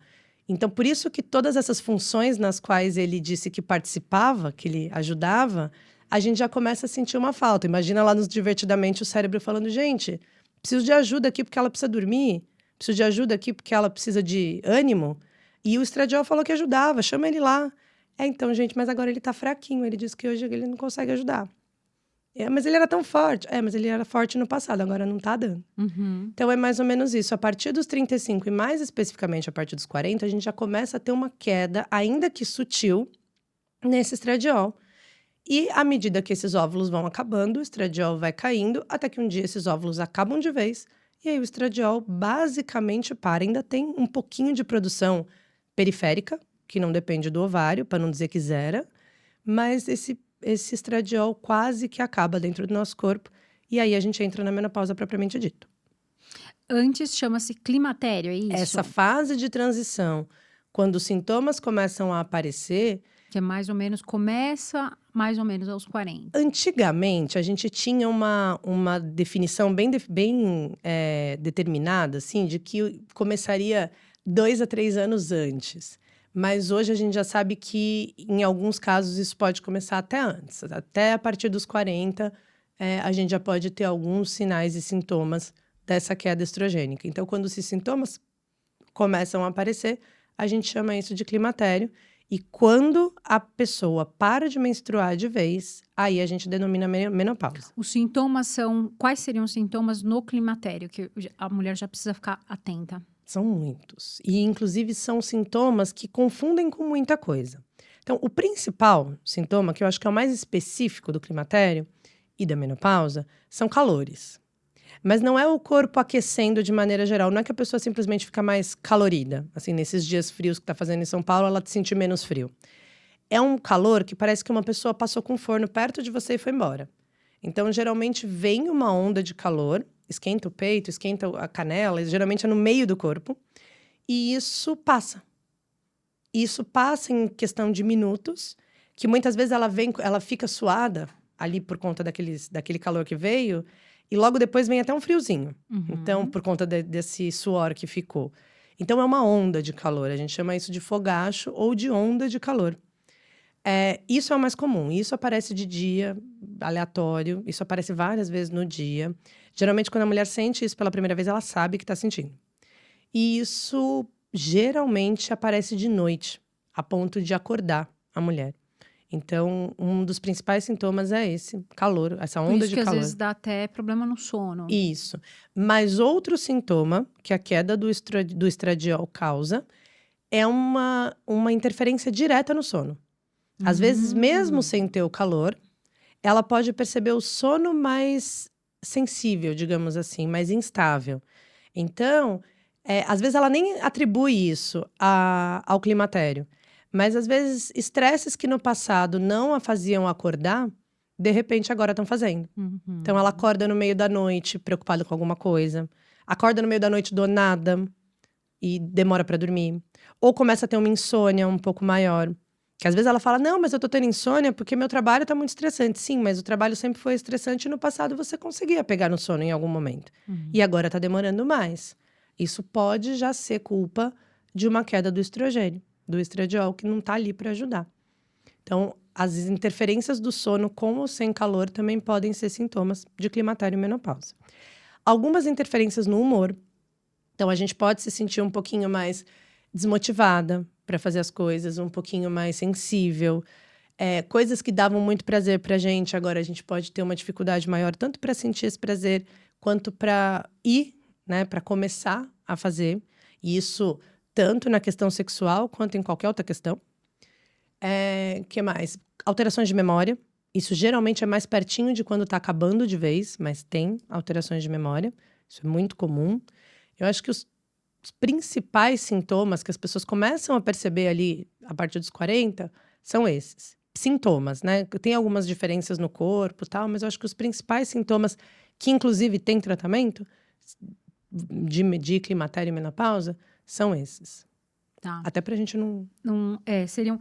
Então, por isso que todas essas funções nas quais ele disse que participava, que ele ajudava, a gente já começa a sentir uma falta. Imagina lá nos Divertidamente o cérebro falando, gente, preciso de ajuda aqui porque ela precisa dormir, preciso de ajuda aqui porque ela precisa de ânimo. E o estradiol falou que ajudava, chama ele lá. Então, gente, mas agora ele tá fraquinho, ele disse que hoje ele não consegue ajudar. Mas ele era tão forte. Mas ele era forte no passado, agora não tá dando. Uhum. Então, é mais ou menos isso. A partir dos 35 e mais especificamente a partir dos 40, a gente já começa a ter uma queda, ainda que sutil, nesse estradiol. E à medida que esses óvulos vão acabando, o estradiol vai caindo, até que um dia esses óvulos acabam de vez. E aí o estradiol basicamente para. Ainda tem um pouquinho de produção periférica, que não depende do ovário, para não dizer que zera. Mas esse estradiol quase que acaba dentro do nosso corpo. E aí a gente entra na menopausa propriamente dito. Antes chama-se climatério, é isso? Essa fase de transição, quando os sintomas começam a aparecer... Que é mais ou menos, começa mais ou menos aos 40. Antigamente, a gente tinha uma definição bem determinada, assim, de que começaria 2 a 3 anos antes. Mas hoje a gente já sabe que, em alguns casos, isso pode começar até antes. Até a partir dos 40, a gente já pode ter alguns sinais e sintomas dessa queda estrogênica. Então, quando esses sintomas começam a aparecer, a gente chama isso de climatério. E quando a pessoa para de menstruar de vez, aí a gente denomina menopausa. Os sintomas são... Quais seriam os sintomas no climatério? Que a mulher já precisa ficar atenta. São muitos. E, inclusive, são sintomas que confundem com muita coisa. Então, o principal sintoma, que eu acho que é o mais específico do climatério e da menopausa, são calores. Mas não é o corpo aquecendo de maneira geral. Não é que a pessoa simplesmente fica mais calorida. Assim, nesses dias frios que tá fazendo em São Paulo, ela te sente menos frio. É um calor que parece que uma pessoa passou com um forno perto de você e foi embora. Então, geralmente, vem uma onda de calor, esquenta o peito, esquenta a canela, geralmente é no meio do corpo. E isso passa. Isso passa em questão de minutos, que muitas vezes ela fica suada ali por conta daquele calor que veio, e logo depois vem até um friozinho. Então, por conta desse suor que ficou. Então, é uma onda de calor. A gente chama isso de fogacho ou de onda de calor. Isso é o mais comum. Isso aparece de dia, aleatório. Isso aparece várias vezes no dia. Geralmente, quando a mulher sente isso pela primeira vez, ela sabe que está sentindo. E isso geralmente aparece de noite, a ponto de acordar a mulher. Então, um dos principais sintomas é esse calor, essa Por onda isso de que às calor. vezes dá até problema no sono. Isso. Mas outro sintoma que a queda do estradiol causa é uma interferência direta no sono. Às vezes, mesmo sem ter o calor, ela pode perceber o sono mais sensível, digamos assim, mais instável. Então, às vezes ela nem atribui isso ao climatério. Mas, às vezes, estresses que no passado não a faziam acordar, de repente agora estão fazendo. Então, ela acorda no meio da noite, preocupada com alguma coisa. Acorda no meio da noite do nada e demora para dormir. Ou começa a ter uma insônia um pouco maior. Que às vezes ela fala, não, mas eu tô tendo insônia porque meu trabalho tá muito estressante. Sim, mas o trabalho sempre foi estressante e no passado você conseguia pegar no sono em algum momento. E agora tá demorando mais. Isso pode já ser culpa de uma queda do estrogênio, do estradiol, que não tá ali para ajudar. Então, as interferências do sono com ou sem calor também podem ser sintomas de climatério e menopausa. Algumas interferências no humor. Então, a gente pode se sentir um pouquinho mais desmotivada para fazer as coisas, um pouquinho mais sensível. Coisas que davam muito prazer pra gente, agora a gente pode ter uma dificuldade maior, tanto para sentir esse prazer, quanto para ir, né, para começar a fazer. E isso tanto na questão sexual, quanto em qualquer outra questão. Que mais? Alterações de memória. Isso geralmente é mais pertinho de quando tá acabando de vez, mas tem alterações de memória. Isso é muito comum. Eu acho que os principais sintomas que as pessoas começam a perceber ali, a partir dos 40, são esses. Sintomas, né? Tem algumas diferenças no corpo e tal, mas eu acho que os principais sintomas, que inclusive tem tratamento, de climatério e menopausa, são esses. Tá. Até pra gente não... seriam...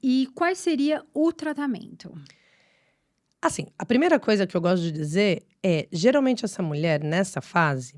E qual seria o tratamento? Assim, a primeira coisa que eu gosto de dizer geralmente essa mulher, nessa fase,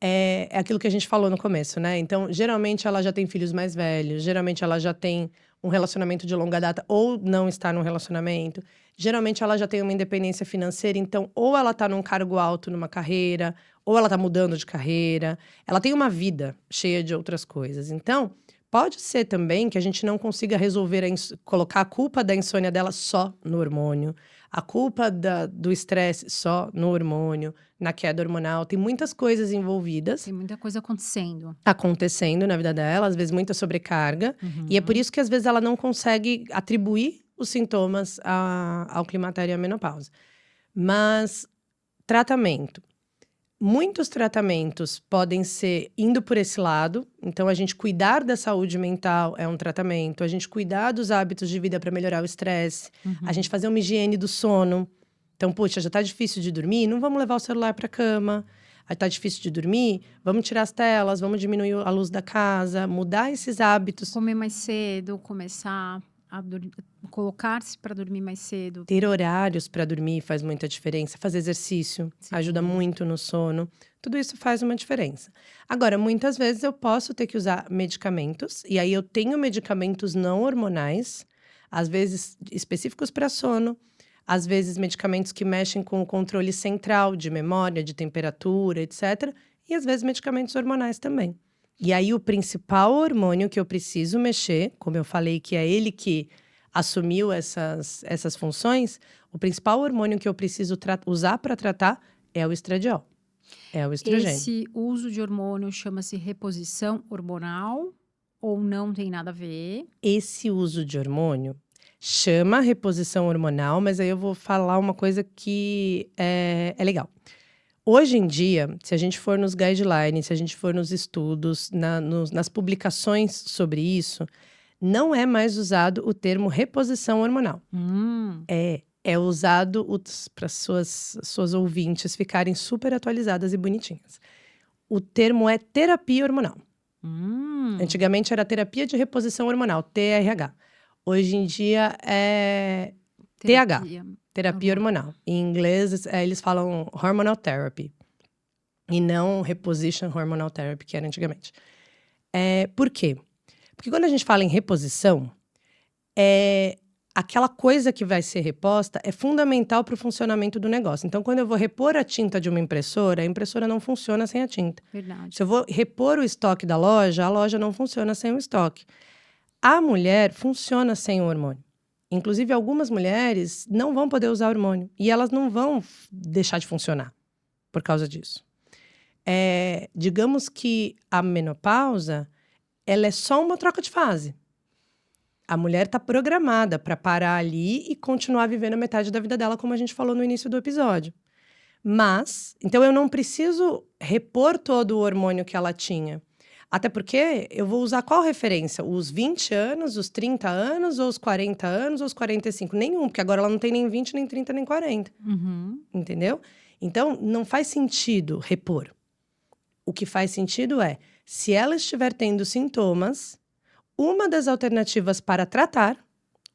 é aquilo que a gente falou no começo, né? Então, geralmente ela já tem filhos mais velhos, geralmente ela já tem um relacionamento de longa data ou não está num relacionamento. Geralmente ela já tem uma independência financeira, então ou ela tá num cargo alto numa carreira, ou ela tá mudando de carreira. Ela tem uma vida cheia de outras coisas. Então, pode ser também que a gente não consiga resolver, colocar a culpa da insônia dela só no hormônio, a culpa do estresse só no hormônio, na queda hormonal. Tem muitas coisas envolvidas. Tem muita coisa acontecendo. Acontecendo na vida dela, às vezes muita sobrecarga. E é por isso que às vezes ela não consegue atribuir os sintomas ao climatério e à menopausa. Mas tratamento. Muitos tratamentos podem ser indo por esse lado. Então, a gente cuidar da saúde mental é um tratamento. A gente cuidar dos hábitos de vida para melhorar o estresse. A gente fazer uma higiene do sono. Então, puxa, já tá difícil de dormir? Não vamos levar o celular para a cama. Aí tá difícil de dormir? Vamos tirar as telas, vamos diminuir a luz da casa. Mudar esses hábitos. Comer mais cedo, começar a colocar-se para dormir mais cedo. Ter horários para dormir faz muita diferença. Fazer exercício ajuda muito no sono. Tudo isso faz uma diferença. Agora, muitas vezes eu posso ter que usar medicamentos. E aí eu tenho medicamentos não hormonais. Às vezes específicos para sono. Às vezes medicamentos que mexem com o controle central de memória, de temperatura, etc. E às vezes medicamentos hormonais também. E aí o principal hormônio que eu preciso mexer, como eu falei que é ele que assumiu essas funções, o principal hormônio que eu preciso usar para tratar é o estradiol, é o estrogênio. Esse uso de hormônio chama-se reposição hormonal ou não tem nada a ver? Esse uso de hormônio chama reposição hormonal, mas aí eu vou falar uma coisa que é legal. Hoje em dia, se a gente for nos guidelines, se a gente for nos estudos, nas publicações sobre isso, não é mais usado o termo reposição hormonal. É usado para suas ouvintes ficarem super atualizadas e bonitinhas. O termo é terapia hormonal. Antigamente era terapia de reposição hormonal, TRH. Hoje em dia é TH, terapia hormonal. Em inglês, eles falam hormonal therapy. E não reposition hormonal therapy, que era antigamente. Por quê? Porque quando a gente fala em reposição, aquela coisa que vai ser reposta é fundamental para o funcionamento do negócio. Então, quando eu vou repor a tinta de uma impressora, a impressora não funciona sem a tinta. Verdade. Se eu vou repor o estoque da loja, a loja não funciona sem o estoque. A mulher funciona sem o hormônio. Inclusive, algumas mulheres não vão poder usar hormônio. E elas não vão deixar de funcionar por causa disso. Digamos que a menopausa, ela é só uma troca de fase. A mulher está programada para parar ali e continuar vivendo a metade da vida dela, como a gente falou no início do episódio. Mas, então eu não preciso repor todo o hormônio que ela tinha. Até porque eu vou usar qual referência? Os 20 anos, os 30 anos, ou os 40 anos, ou os 45? Nenhum, porque agora ela não tem nem 20, nem 30, nem 40. Entendeu? Então, não faz sentido repor. O que faz sentido é, se ela estiver tendo sintomas, uma das alternativas para tratar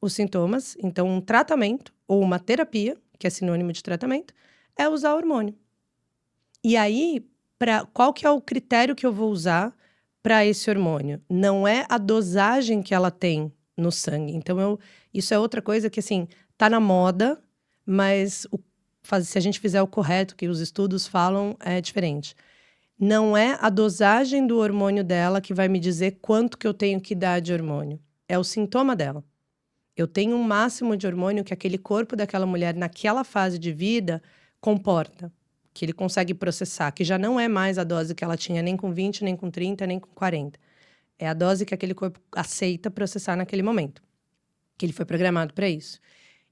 os sintomas, então um tratamento ou uma terapia, que é sinônimo de tratamento, é usar hormônio. E aí, qual que é o critério que eu vou usar para esse hormônio? Não é a dosagem que ela tem no sangue. Então, isso é outra coisa que, assim, tá na moda, mas se a gente fizer o correto, que os estudos falam, é diferente. Não é a dosagem do hormônio dela que vai me dizer quanto que eu tenho que dar de hormônio. É o sintoma dela. Eu tenho um máximo de hormônio que aquele corpo daquela mulher, naquela fase de vida, comporta. Que ele consegue processar. Que já não é mais a dose que ela tinha nem com 20, nem com 30, nem com 40. É a dose que aquele corpo aceita processar naquele momento. Que ele foi programado para isso.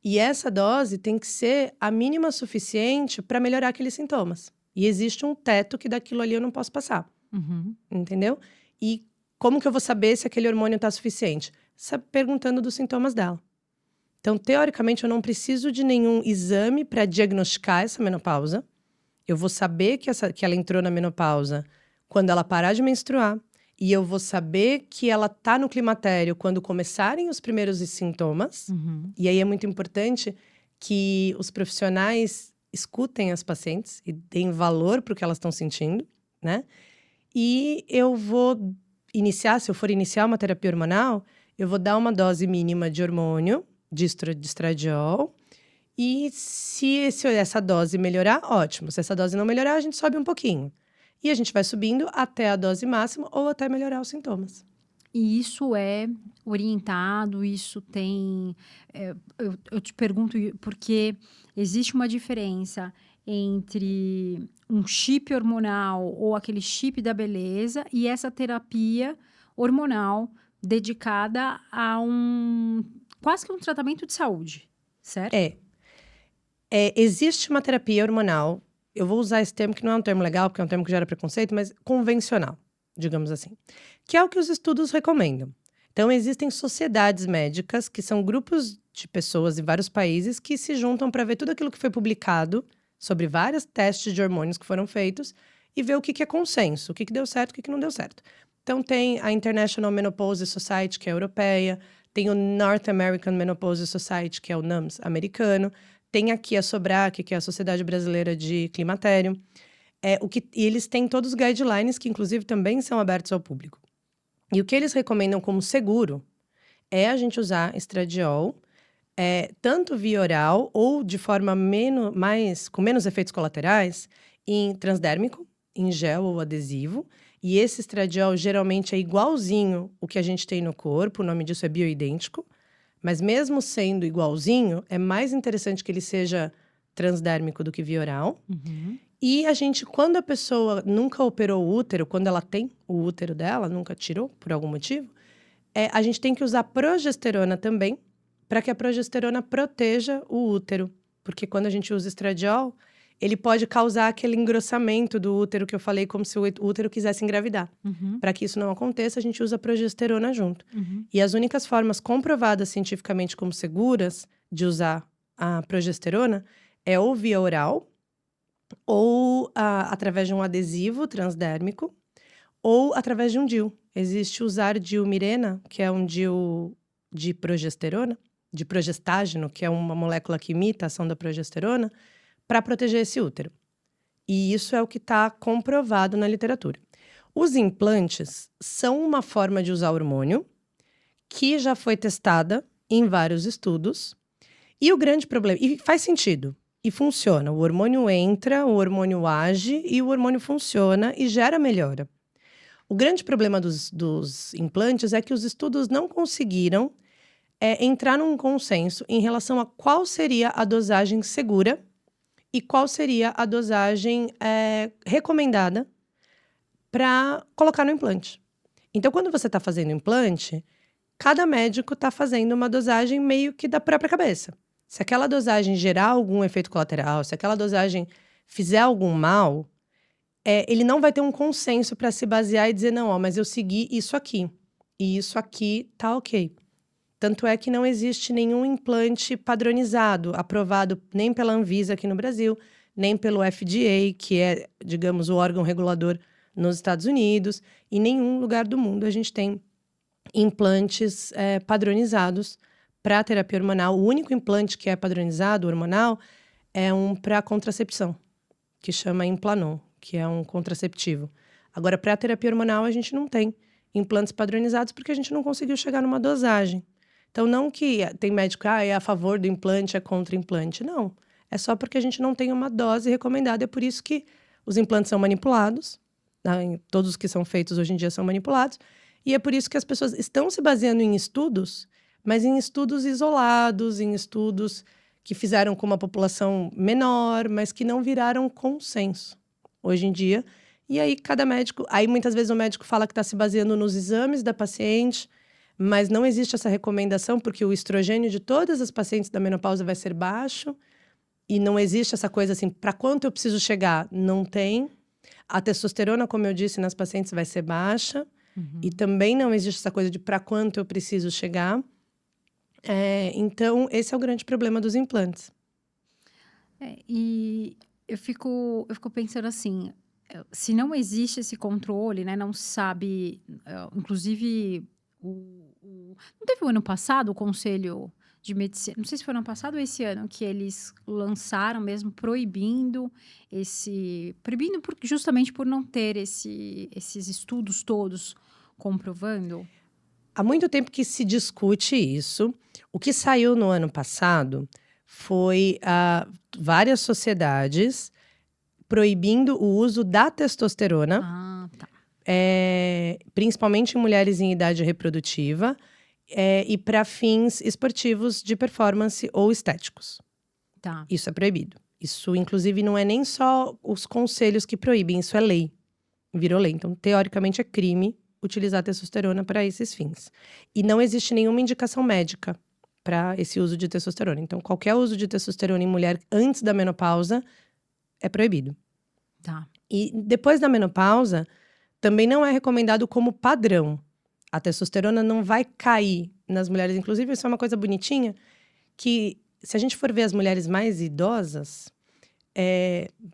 E essa dose tem que ser a mínima suficiente para melhorar aqueles sintomas. E existe um teto que daquilo ali eu não posso passar. Entendeu? E como que eu vou saber se aquele hormônio está suficiente? Perguntando dos sintomas dela. Então, teoricamente, eu não preciso de nenhum exame para diagnosticar essa menopausa. Eu vou saber que ela entrou na menopausa quando ela parar de menstruar. E eu vou saber que ela está no climatério quando começarem os primeiros sintomas. E aí é muito importante que os profissionais escutem as pacientes e deem valor para o que elas estão sentindo, né? E eu vou se eu for iniciar uma terapia hormonal, eu vou dar uma dose mínima de hormônio, de estradiol. E se essa dose melhorar, ótimo. Se essa dose não melhorar, a gente sobe um pouquinho. E a gente vai subindo até a dose máxima ou até melhorar os sintomas. E isso é orientado, eu te pergunto porque existe uma diferença entre um chip hormonal ou aquele chip da beleza e essa terapia hormonal dedicada a quase que um tratamento de saúde, certo? Existe uma terapia hormonal, eu vou usar esse termo que não é um termo legal, porque é um termo que gera preconceito, mas convencional, digamos assim, que é o que os estudos recomendam. Então, existem sociedades médicas, que são grupos de pessoas em vários países, que se juntam para ver tudo aquilo que foi publicado sobre vários testes de hormônios que foram feitos e ver o que é consenso, o que deu certo, o que não deu certo. Então, tem a International Menopause Society, que é europeia, tem o North American Menopause Society, que é o NAMS americano, tem aqui a SOBRAC, que é a Sociedade Brasileira de Climatério. E eles têm todos os guidelines, que inclusive também são abertos ao público. E o que eles recomendam como seguro é a gente usar estradiol, tanto via oral ou de forma com menos efeitos colaterais, em transdérmico, em gel ou adesivo. E esse estradiol geralmente é igualzinho o que a gente tem no corpo, o nome disso é bioidêntico. Mas mesmo sendo igualzinho, é mais interessante que ele seja transdérmico do que via oral. E quando a pessoa nunca operou o útero, quando ela tem o útero dela, nunca tirou, por algum motivo, a gente tem que usar progesterona também, para que a progesterona proteja o útero. Porque quando a gente usa estradiol, ele pode causar aquele engrossamento do útero que eu falei, como se o útero quisesse engravidar. Para que isso não aconteça, a gente usa progesterona junto. E as únicas formas comprovadas cientificamente como seguras de usar a progesterona é ou via oral, ou através de um adesivo transdérmico, ou através de um DIU. Existe o Zardil Mirena, que é um DIU de progesterona, de progestágeno, que é uma molécula que imita a ação da progesterona, para proteger esse útero. E isso é o que está comprovado na literatura. Os implantes são uma forma de usar hormônio que já foi testada em vários estudos. E o grande problema... E faz sentido. E funciona. O hormônio entra, o hormônio age e o hormônio funciona e gera melhora. O grande problema dos implantes é que os estudos não conseguiram entrar num consenso em relação a qual seria a dosagem segura e qual seria a dosagem recomendada para colocar no implante. Então, quando você está fazendo implante, cada médico está fazendo uma dosagem meio que da própria cabeça. Se aquela dosagem gerar algum efeito colateral, se aquela dosagem fizer algum mal, ele não vai ter um consenso para se basear e dizer, não, mas eu segui isso aqui. E isso aqui tá ok. Tanto é que não existe nenhum implante padronizado, aprovado nem pela Anvisa aqui no Brasil, nem pelo FDA, que é, digamos, o órgão regulador nos Estados Unidos. Em nenhum lugar do mundo a gente tem implantes padronizados para terapia hormonal. O único implante que é padronizado, hormonal, é um para contracepção, que chama Implanon, que é um contraceptivo. Agora, para terapia hormonal, a gente não tem implantes padronizados porque a gente não conseguiu chegar numa dosagem. Então, não que tem médico que é a favor do implante, é contra o implante. Não. É só porque a gente não tem uma dose recomendada. É por isso que os implantes são manipulados. Né? Todos os que são feitos hoje em dia são manipulados. E é por isso que as pessoas estão se baseando em estudos, mas em estudos isolados, em estudos que fizeram com uma população menor, mas que não viraram consenso hoje em dia. E aí, cada médico... Aí, muitas vezes, o médico fala que está se baseando nos exames da paciente, mas não existe essa recomendação, porque o estrogênio de todas as pacientes da menopausa vai ser baixo, e não existe essa coisa assim, para quanto eu preciso chegar? Não tem. A testosterona, como eu disse, nas pacientes vai ser baixa, e também não existe essa coisa de para quanto eu preciso chegar. Então, esse é o grande problema dos implantes. E eu fico pensando assim, se não existe esse controle, né, não se sabe, inclusive, não teve o ano passado o Conselho de Medicina, não sei se foi ano passado ou esse ano, que eles lançaram mesmo proibindo justamente por não ter esses estudos todos comprovando? Há muito tempo que se discute isso. O que saiu no ano passado foi várias sociedades proibindo o uso da testosterona, Tá. Principalmente em mulheres em idade reprodutiva, e para fins esportivos de performance ou estéticos. Tá. Isso é proibido. Isso, inclusive, não é nem só os conselhos que proíbem, isso é lei. Virou lei. Então, teoricamente, é crime utilizar testosterona para esses fins. E não existe nenhuma indicação médica para esse uso de testosterona. Então, qualquer uso de testosterona em mulher antes da menopausa é proibido. Tá. E depois da menopausa, também não é recomendado como padrão. A testosterona não vai cair nas mulheres. Inclusive, isso é uma coisa bonitinha, que se a gente for ver as mulheres mais idosas,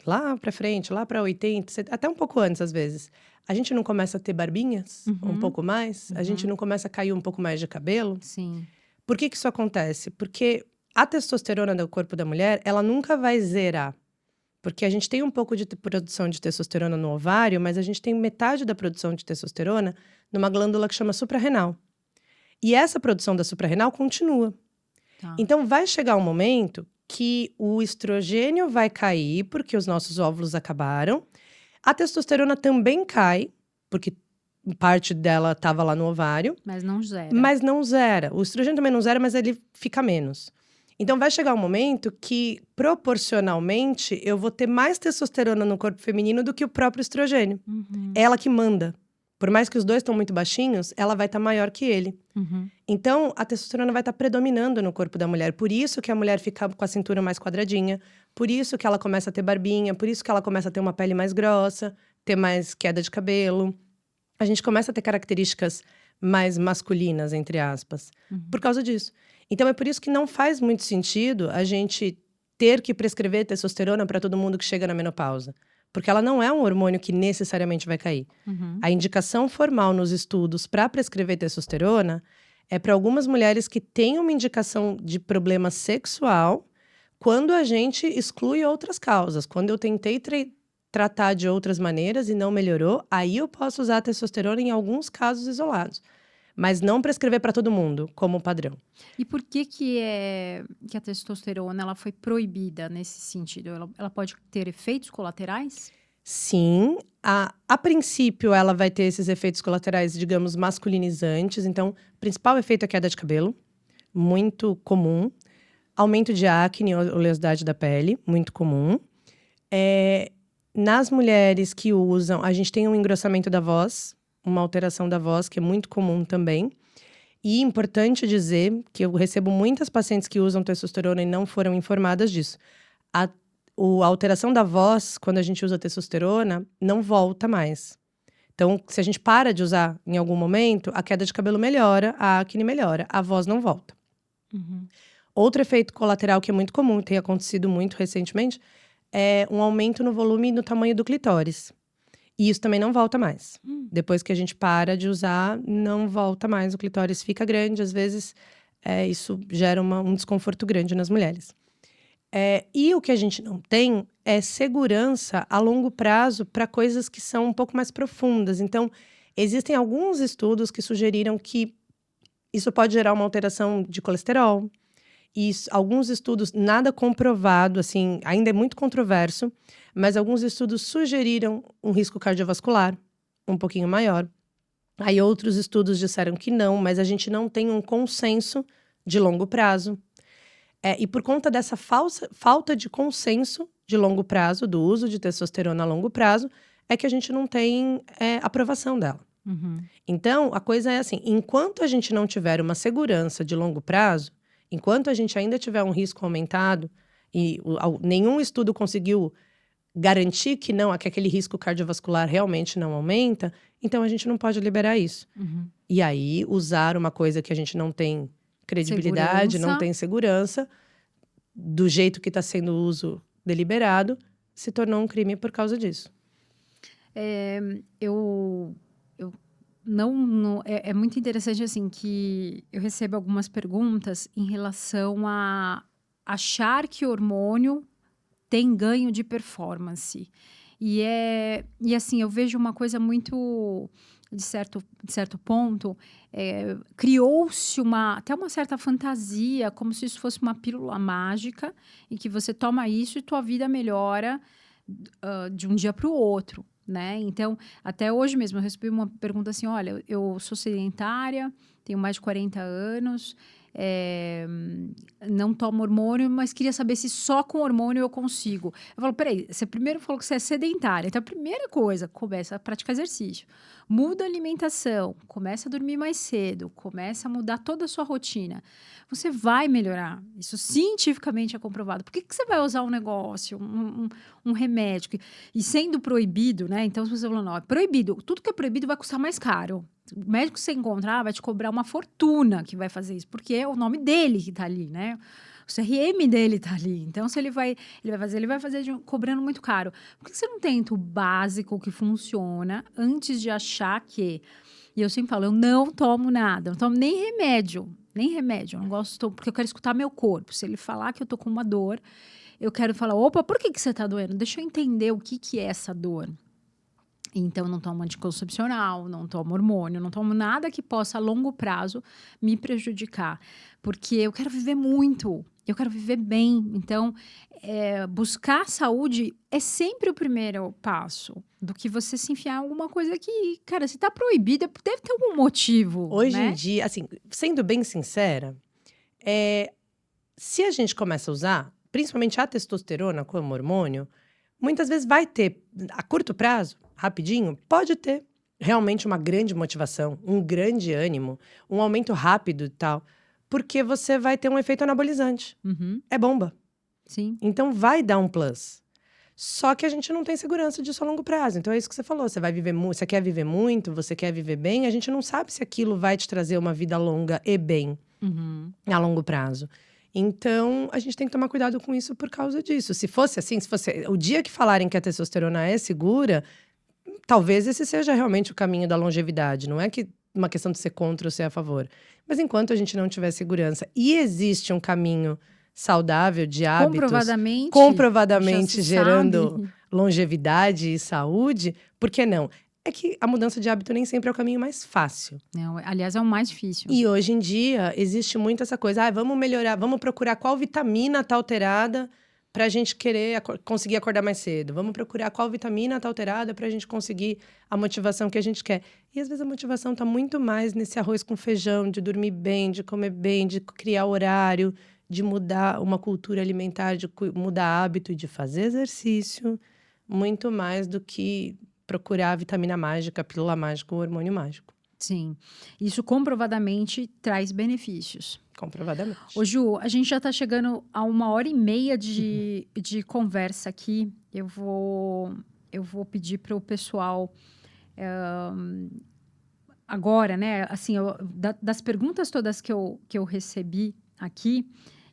lá para frente, lá para 80, até um pouco antes às vezes, a gente não começa a ter barbinhas um pouco mais? A gente não começa a cair um pouco mais de cabelo? Sim. Por que isso acontece? Porque a testosterona do corpo da mulher, ela nunca vai zerar. Porque a gente tem um pouco de produção de testosterona no ovário, mas a gente tem metade da produção de testosterona numa glândula que chama suprarrenal. E essa produção da suprarrenal continua. Tá. Então, vai chegar um momento que o estrogênio vai cair, porque os nossos óvulos acabaram. A testosterona também cai, porque parte dela estava lá no ovário. Mas não zera. Mas não zera. O estrogênio também não zera, mas ele fica menos. Então, vai chegar um momento que, proporcionalmente, eu vou ter mais testosterona no corpo feminino do que o próprio estrogênio. Ela que manda. Por mais que os dois estão muito baixinhos, ela vai estar maior que ele. Então, a testosterona vai estar predominando no corpo da mulher. Por isso que a mulher fica com a cintura mais quadradinha. Por isso que ela começa a ter barbinha. Por isso que ela começa a ter uma pele mais grossa. Ter mais queda de cabelo. A gente começa a ter características mais masculinas, entre aspas. Por causa disso. Então, é por isso que não faz muito sentido a gente ter que prescrever testosterona para todo mundo que chega na menopausa. Porque ela não é um hormônio que necessariamente vai cair. A indicação formal nos estudos para prescrever testosterona é para algumas mulheres que têm uma indicação de problema sexual quando a gente exclui outras causas. Quando eu tentei tratar de outras maneiras e não melhorou, aí eu posso usar a testosterona em alguns casos isolados. Mas não prescrever para todo mundo, como padrão. E por que a testosterona ela foi proibida nesse sentido? Ela pode ter efeitos colaterais? Sim, a princípio ela vai ter esses efeitos colaterais, digamos, masculinizantes. Então, o principal efeito é queda de cabelo, muito comum. Aumento de acne, oleosidade da pele, muito comum. Nas mulheres que usam, a gente tem um engrossamento da voz, uma alteração da voz, que é muito comum também. E importante dizer que eu recebo muitas pacientes que usam testosterona e não foram informadas disso. A alteração da voz, quando a gente usa testosterona, não volta mais. Então, se a gente para de usar em algum momento, a queda de cabelo melhora, a acne melhora, a voz não volta. Outro efeito colateral que é muito comum, tem acontecido muito recentemente, é um aumento no volume e no tamanho do clitóris. E isso também não volta mais. Depois que a gente para de usar, não volta mais. O clitóris fica grande, às vezes isso gera um desconforto grande nas mulheres. E o que a gente não tem é segurança a longo prazo para coisas que são um pouco mais profundas. Então, existem alguns estudos que sugeriram que isso pode gerar uma alteração de colesterol. E alguns estudos, nada comprovado, assim, ainda é muito controverso, mas alguns estudos sugeriram um risco cardiovascular um pouquinho maior. Aí outros estudos disseram que não, mas a gente não tem um consenso de longo prazo. E por conta dessa falta de consenso de longo prazo, do uso de testosterona a longo prazo, é que a gente não tem aprovação dela. Então, a coisa é assim, enquanto a gente não tiver uma segurança de longo prazo, enquanto a gente ainda tiver um risco aumentado, e nenhum estudo conseguiu garantir que aquele risco cardiovascular realmente não aumenta, então a gente não pode liberar isso. E aí, usar uma coisa que a gente não tem credibilidade, não tem segurança, do jeito que está sendo o uso deliberado, se tornou um crime por causa disso. É muito interessante, assim, que eu recebo algumas perguntas em relação a achar que hormônio tem ganho de performance. E assim, eu vejo uma coisa muito, de certo ponto, criou-se até uma certa fantasia, como se isso fosse uma pílula mágica, e que você toma isso e tua vida melhora de um dia para o outro. Né? Então, até hoje mesmo, eu recebi uma pergunta assim, olha, eu sou sedentária, tenho mais de 40 anos, não tomo hormônio, mas queria saber se só com hormônio eu consigo. Eu falo, peraí, você primeiro falou que você é sedentária, então a primeira coisa, começa a praticar exercício, muda a alimentação, começa a dormir mais cedo, começa a mudar toda a sua rotina. Você vai melhorar, isso cientificamente é comprovado. Por que você vai usar um negócio, um remédio, e sendo proibido, né? Então, se você falou, não, é proibido, tudo que é proibido vai custar mais caro. O médico que você encontrar vai te cobrar uma fortuna que vai fazer isso, porque é o nome dele que tá ali, né? O CRM dele tá ali. Então, se ele vai fazer cobrando muito caro. Por que você não tenta o básico que funciona antes de achar que... E eu sempre falo, eu não tomo nada, não tomo nem remédio, eu não gosto, porque eu quero escutar meu corpo. Se ele falar que eu tô com uma dor, eu quero falar, opa, por que você tá doendo? Deixa eu entender o que é essa dor. Então, não tomo anticoncepcional, não tomo hormônio, não tomo nada que possa, a longo prazo, me prejudicar. Porque eu quero viver muito, eu quero viver bem. Então, buscar saúde é sempre o primeiro passo do que você se enfiar em alguma coisa que, cara, se tá proibida, deve ter algum motivo. Hoje né? em dia, assim, sendo bem sincera, se a gente começa a usar, principalmente a testosterona como hormônio, muitas vezes vai ter, a curto prazo, rapidinho, pode ter realmente uma grande motivação, um grande ânimo, um aumento rápido e tal, porque você vai ter um efeito anabolizante. Uhum. É bomba. Sim. Então vai dar um plus. Só que a gente não tem segurança disso a longo prazo. Então é isso que você falou. Você vai viver você quer viver muito, você quer viver bem. A gente não sabe se aquilo vai te trazer uma vida longa e bem a longo prazo. Então a gente tem que tomar cuidado com isso por causa disso. Se fosse assim, se fosse o dia que falarem que a testosterona é segura, talvez esse seja realmente o caminho da longevidade. Não é que uma questão de ser contra ou ser a favor. Mas enquanto a gente não tiver segurança e existe um caminho saudável de hábitos, comprovadamente já se gerando sabe. longevidade e saúde, por que não? É que a mudança de hábito nem sempre é o caminho mais fácil. Não, aliás, é o mais difícil. E hoje em dia existe muito essa coisa, vamos melhorar, vamos procurar qual vitamina tá alterada pra gente querer conseguir acordar mais cedo. Vamos procurar qual vitamina tá alterada pra gente conseguir a motivação que a gente quer. E às vezes a motivação tá muito mais nesse arroz com feijão, de dormir bem, de comer bem, de criar horário, de mudar uma cultura alimentar, de mudar hábito e de fazer exercício, muito mais do que procurar a vitamina mágica, a pílula mágica, o hormônio mágico. Sim, isso comprovadamente traz benefícios. Comprovadamente. Ô Ju, a gente já está chegando a 1h30 de conversa aqui. Eu vou pedir para o pessoal agora, né? Assim, das perguntas todas que eu recebi aqui,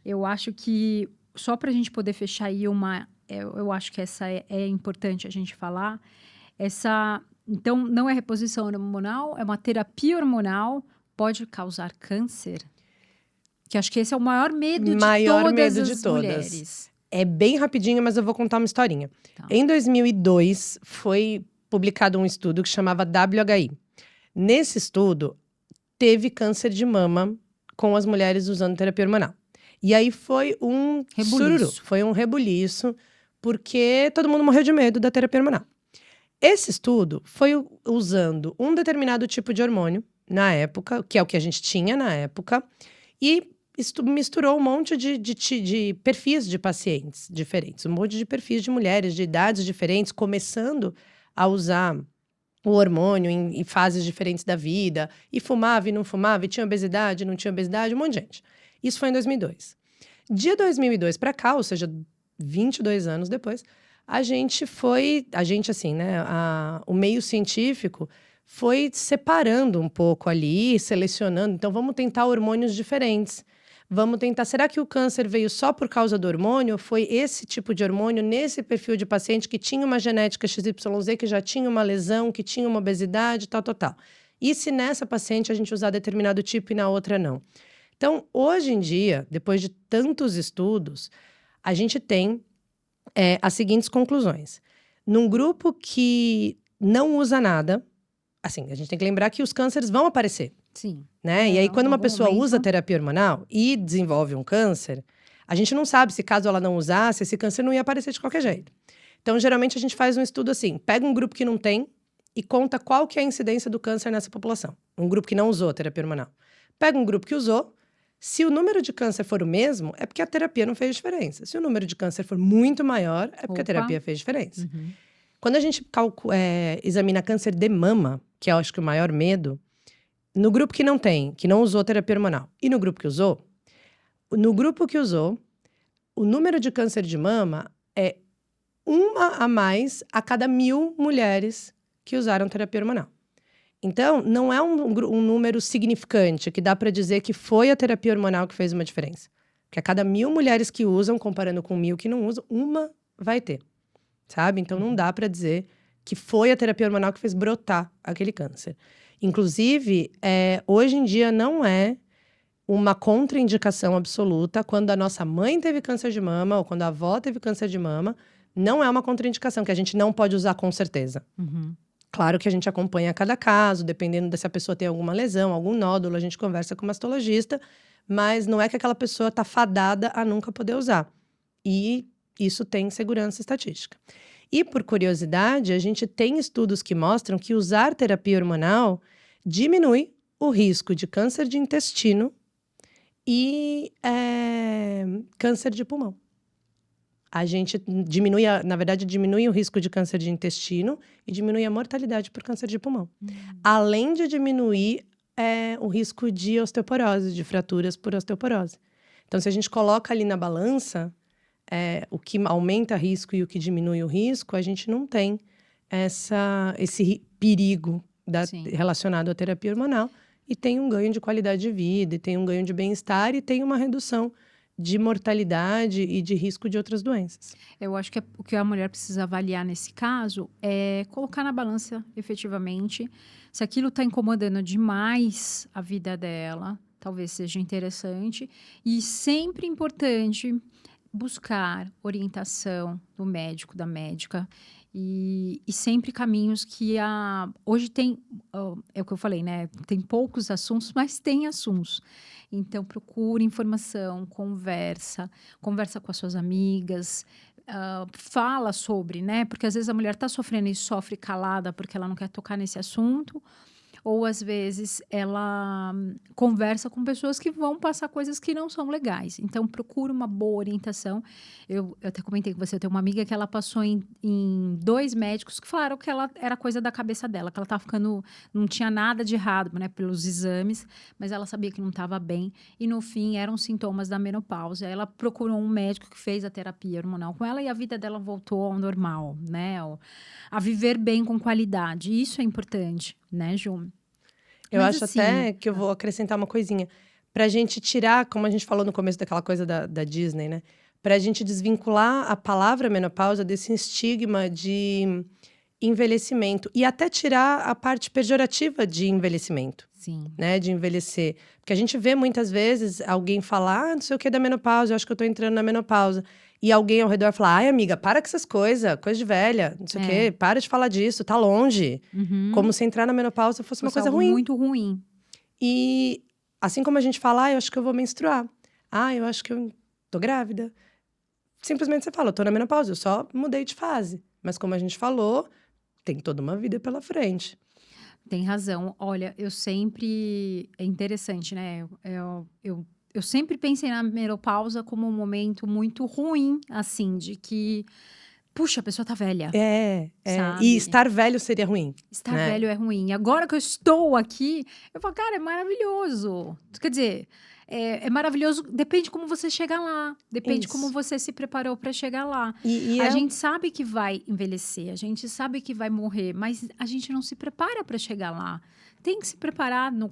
eu acho que só para a gente poder fechar aí eu acho que essa é importante a gente falar. Então, não é reposição hormonal, é uma terapia hormonal, pode causar câncer? Que acho que esse é o maior medo de todas as mulheres. É bem rapidinho, mas eu vou contar uma historinha. Tá. Em 2002, foi publicado um estudo que chamava WHI. Nesse estudo, teve câncer de mama com as mulheres usando terapia hormonal. E aí foi um sururu, foi um rebuliço, porque todo mundo morreu de medo da terapia hormonal. Esse estudo foi usando um determinado tipo de hormônio, na época, que é o que a gente tinha na época, e misturou um monte de perfis de pacientes diferentes, um monte de perfis de mulheres, de idades diferentes, começando a usar o hormônio em fases diferentes da vida, e fumava e não fumava, e tinha obesidade, não tinha obesidade, um monte de gente. Isso foi em 2002. De 2002 para cá, ou seja, 22 anos depois, o meio científico foi separando um pouco ali, selecionando. Então, vamos tentar hormônios diferentes. Vamos tentar, será que o câncer veio só por causa do hormônio? Ou foi esse tipo de hormônio, nesse perfil de paciente que tinha uma genética XYZ, que já tinha uma lesão, que tinha uma obesidade, tal. E se nessa paciente a gente usar determinado tipo e na outra não? Então, hoje em dia, depois de tantos estudos, a gente tem as seguintes conclusões. Num grupo que não usa nada, assim, a gente tem que lembrar que os cânceres vão aparecer. Sim. Né? E aí, quando uma pessoa usa terapia hormonal e desenvolve um câncer, a gente não sabe se caso ela não usasse, esse câncer não ia aparecer de qualquer jeito. Então, geralmente, a gente faz um estudo assim, pega um grupo que não tem e conta qual que é a incidência do câncer nessa população. Um grupo que não usou terapia hormonal. Pega um grupo que usou. Se o número de câncer for o mesmo, é porque a terapia não fez diferença. Se o número de câncer for muito maior, é porque a terapia fez diferença. Uhum. Quando a gente examina câncer de mama, que eu acho que é o maior medo, no grupo que não tem, que não usou terapia hormonal, e no grupo que usou, o número de câncer de mama é uma a mais a cada 1.000 mulheres que usaram terapia hormonal. Então, não é um número significante que dá para dizer que foi a terapia hormonal que fez uma diferença. Porque a cada 1.000 mulheres que usam, comparando com 1.000 que não usam, uma vai ter, sabe? Então, não dá para dizer que foi a terapia hormonal que fez brotar aquele câncer. Inclusive, hoje em dia não é uma contraindicação absoluta quando a nossa mãe teve câncer de mama ou quando a avó teve câncer de mama, não é uma contraindicação que a gente não pode usar com certeza. Uhum. Claro que a gente acompanha cada caso, dependendo se a pessoa tem alguma lesão, algum nódulo, a gente conversa com o mastologista, mas não é que aquela pessoa está fadada a nunca poder usar. E isso tem segurança estatística. E, por curiosidade, a gente tem estudos que mostram que usar terapia hormonal diminui o risco de câncer de intestino e câncer de pulmão. a gente diminui, na verdade, diminui o risco de câncer de intestino e diminui a mortalidade por câncer de pulmão. Além de diminuir o risco de osteoporose, de fraturas por osteoporose. Então, se a gente coloca ali na balança o que aumenta risco e o que diminui o risco, a gente não tem esse perigo relacionado à terapia hormonal e tem um ganho de qualidade de vida, e tem um ganho de bem-estar e tem uma redução de mortalidade e de risco de outras doenças. Eu acho que o que a mulher precisa avaliar nesse caso é colocar na balança, efetivamente, se aquilo está incomodando demais a vida dela, talvez seja interessante. E sempre importante buscar orientação do médico, da médica, e sempre caminhos que hoje tem, é o que eu falei, né? Tem poucos assuntos, mas tem assuntos. Então, procure informação, conversa com as suas amigas, fala sobre, né? Porque às vezes a mulher está sofrendo e sofre calada porque ela não quer tocar nesse assunto. Ou, às vezes, ela conversa com pessoas que vão passar coisas que não são legais. Então, procura uma boa orientação. Eu até comentei com você, eu tenho uma amiga que ela passou em 2 médicos que falaram que ela era coisa da cabeça dela, que ela estava ficando... Não tinha nada de errado, né, pelos exames, mas ela sabia que não estava bem. E, no fim, eram sintomas da menopausa. Ela procurou um médico que fez a terapia hormonal com ela e a vida dela voltou ao normal, né? A viver bem com qualidade. Isso é importante, né, Ju? Eu Mas acho assim, até que eu vou acrescentar uma coisinha. Pra gente tirar, como a gente falou no começo daquela coisa da Disney, né? Pra gente desvincular a palavra menopausa desse estigma de envelhecimento. E até tirar a parte pejorativa de envelhecimento, sim, né? De envelhecer. Porque a gente vê muitas vezes alguém falar, não sei o que da menopausa, eu acho que eu tô entrando na menopausa. E alguém ao redor falar, ai amiga, para com essas coisas, coisa de velha, não sei o quê, para de falar disso, tá longe. Como se entrar na menopausa fosse uma coisa algo ruim. muito ruim. E assim como a gente fala, eu acho que eu vou menstruar. Eu acho que eu tô grávida. Simplesmente você fala, eu tô na menopausa, eu só mudei de fase. Mas como a gente falou, tem toda uma vida pela frente. Tem razão. Olha, eu sempre... É interessante, né? Eu sempre pensei na menopausa como um momento muito ruim, assim, de que... Puxa, a pessoa tá velha, sabe? E estar velho seria ruim. Estar né? velho é ruim. Agora que eu estou aqui, eu falo, cara, é maravilhoso. Quer dizer, é maravilhoso, depende como você chega lá. Depende como Isso. você se preparou para chegar lá. E A gente sabe que vai envelhecer, a gente sabe que vai morrer, mas a gente não se prepara para chegar lá. Tem que se preparar no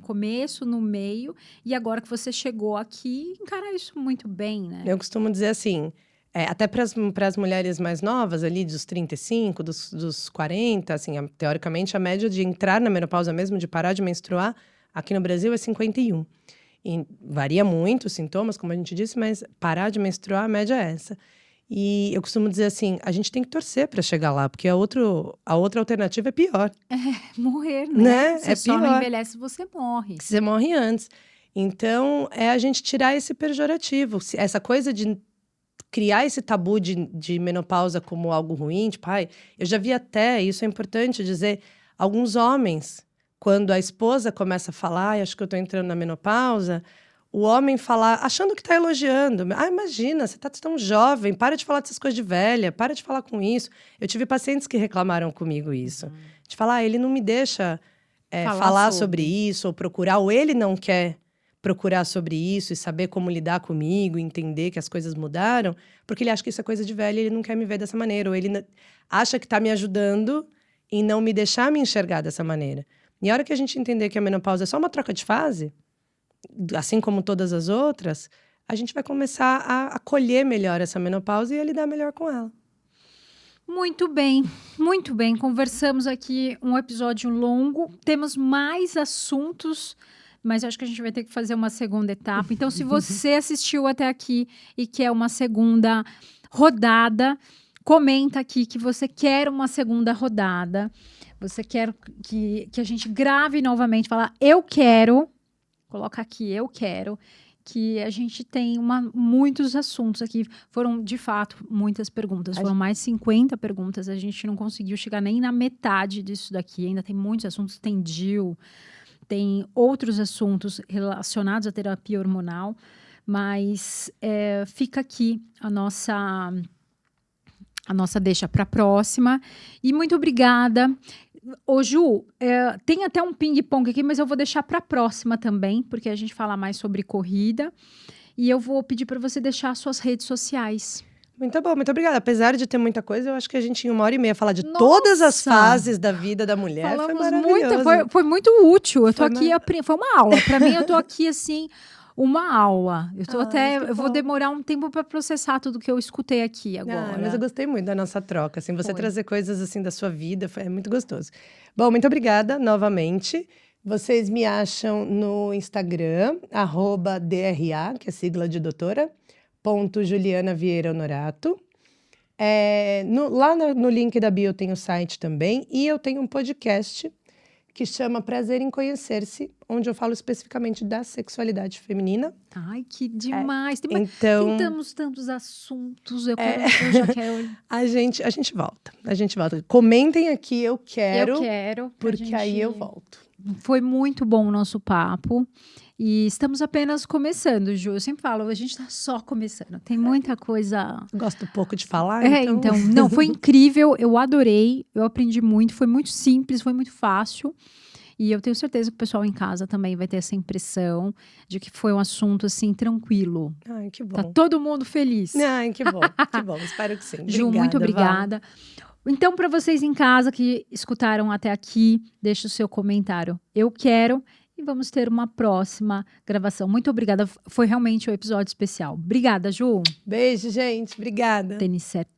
começo, no meio, e agora que você chegou aqui, encarar isso muito bem, né? eu costumo dizer assim, até para as mulheres mais novas, ali dos 35, dos 40, assim, teoricamente a média de entrar na menopausa mesmo, de parar de menstruar, aqui no Brasil é 51. E varia muito os sintomas, como a gente disse, mas parar de menstruar, a média é essa. E eu costumo dizer assim, a gente tem que torcer para chegar lá, porque a outra alternativa é pior. Morrer, Né? Você só não envelhece, você morre. Você morre antes. Então, é a gente tirar esse pejorativo. Essa coisa de criar esse tabu de menopausa como algo ruim, tipo, eu já vi até, isso é importante dizer, alguns homens, quando a esposa começa a falar, acho que eu tô entrando na menopausa, o homem falar, achando que tá elogiando. Imagina, você tá tão jovem, para de falar dessas coisas de velha, para de falar com isso. Eu tive pacientes que reclamaram comigo isso. De falar, ele não me deixa falar sobre isso, ou procurar, ou ele não quer procurar sobre isso e saber como lidar comigo, entender que as coisas mudaram, porque ele acha que isso é coisa de velho e ele não quer me ver dessa maneira, ou ele acha que tá me ajudando em não me deixar me enxergar dessa maneira. E a hora que a gente entender que a menopausa é só uma troca de fase, assim como todas as outras, a gente vai começar a acolher melhor essa menopausa e a lidar melhor com ela. Muito bem, muito bem. Conversamos aqui um episódio longo. Temos mais assuntos, mas acho que a gente vai ter que fazer uma segunda etapa. Então, se você assistiu até aqui e quer uma segunda rodada, comenta aqui que você quer uma segunda rodada. Você quer que a gente grave novamente, falar eu quero. Coloca aqui, eu quero. Que a gente tem muitos assuntos aqui. Foram, de fato, muitas perguntas. Foram mais de 50 perguntas. A gente não conseguiu chegar nem na metade disso daqui. Ainda tem muitos assuntos. Tem DIU, tem outros assuntos relacionados à terapia hormonal. Mas fica aqui a nossa deixa para a próxima. E muito obrigada. Ô, Ju, tem até um ping-pong aqui, mas eu vou deixar para a próxima também, porque a gente fala mais sobre corrida. E eu vou pedir para você deixar suas redes sociais. Muito bom, muito obrigada. Apesar de ter muita coisa, eu acho que a gente em 1h30 falar de Nossa! todas as fases da vida da mulher. Falamos foi maravilhoso. foi muito útil. Eu tô Foi aqui, foi uma aula. Para mim, eu tô aqui assim, uma aula. Eu tô eu vou demorar um tempo para processar tudo que eu escutei aqui agora. Mas eu gostei muito da nossa troca, assim, você Foi. trazer coisas assim da sua vida, é muito gostoso. Bom, muito obrigada novamente. Vocês me acham no Instagram, @DRA, que é sigla de doutora, @Juliana Vieira Honorato. Lá no link da bio tem o site também, e eu tenho um podcast que chama Prazer em Conhecer-se, onde eu falo especificamente da sexualidade feminina. Ai, que demais. Então, Tentamos tantos assuntos. Eu já quero. a gente volta. Comentem aqui, eu quero. Eu quero. Porque aí eu volto. Foi muito bom o nosso papo. E estamos apenas começando, Ju. Eu sempre falo, a gente está só começando. Tem muita coisa. Gosto pouco de falar, então. Não, foi incrível. Eu adorei. Eu aprendi muito. Foi muito simples, foi muito fácil. E eu tenho certeza que o pessoal em casa também vai ter essa impressão de que foi um assunto, assim, tranquilo. Ai, que bom. Tá todo mundo feliz. Ai, que bom, que bom. Espero que sim. Ju, muito obrigada. Então, para vocês em casa que escutaram até aqui, deixe o seu comentário. Eu quero. E vamos ter uma próxima gravação. Muito obrigada. Foi realmente um episódio especial. Obrigada, Ju. Beijo, gente. Obrigada. Tênis certo.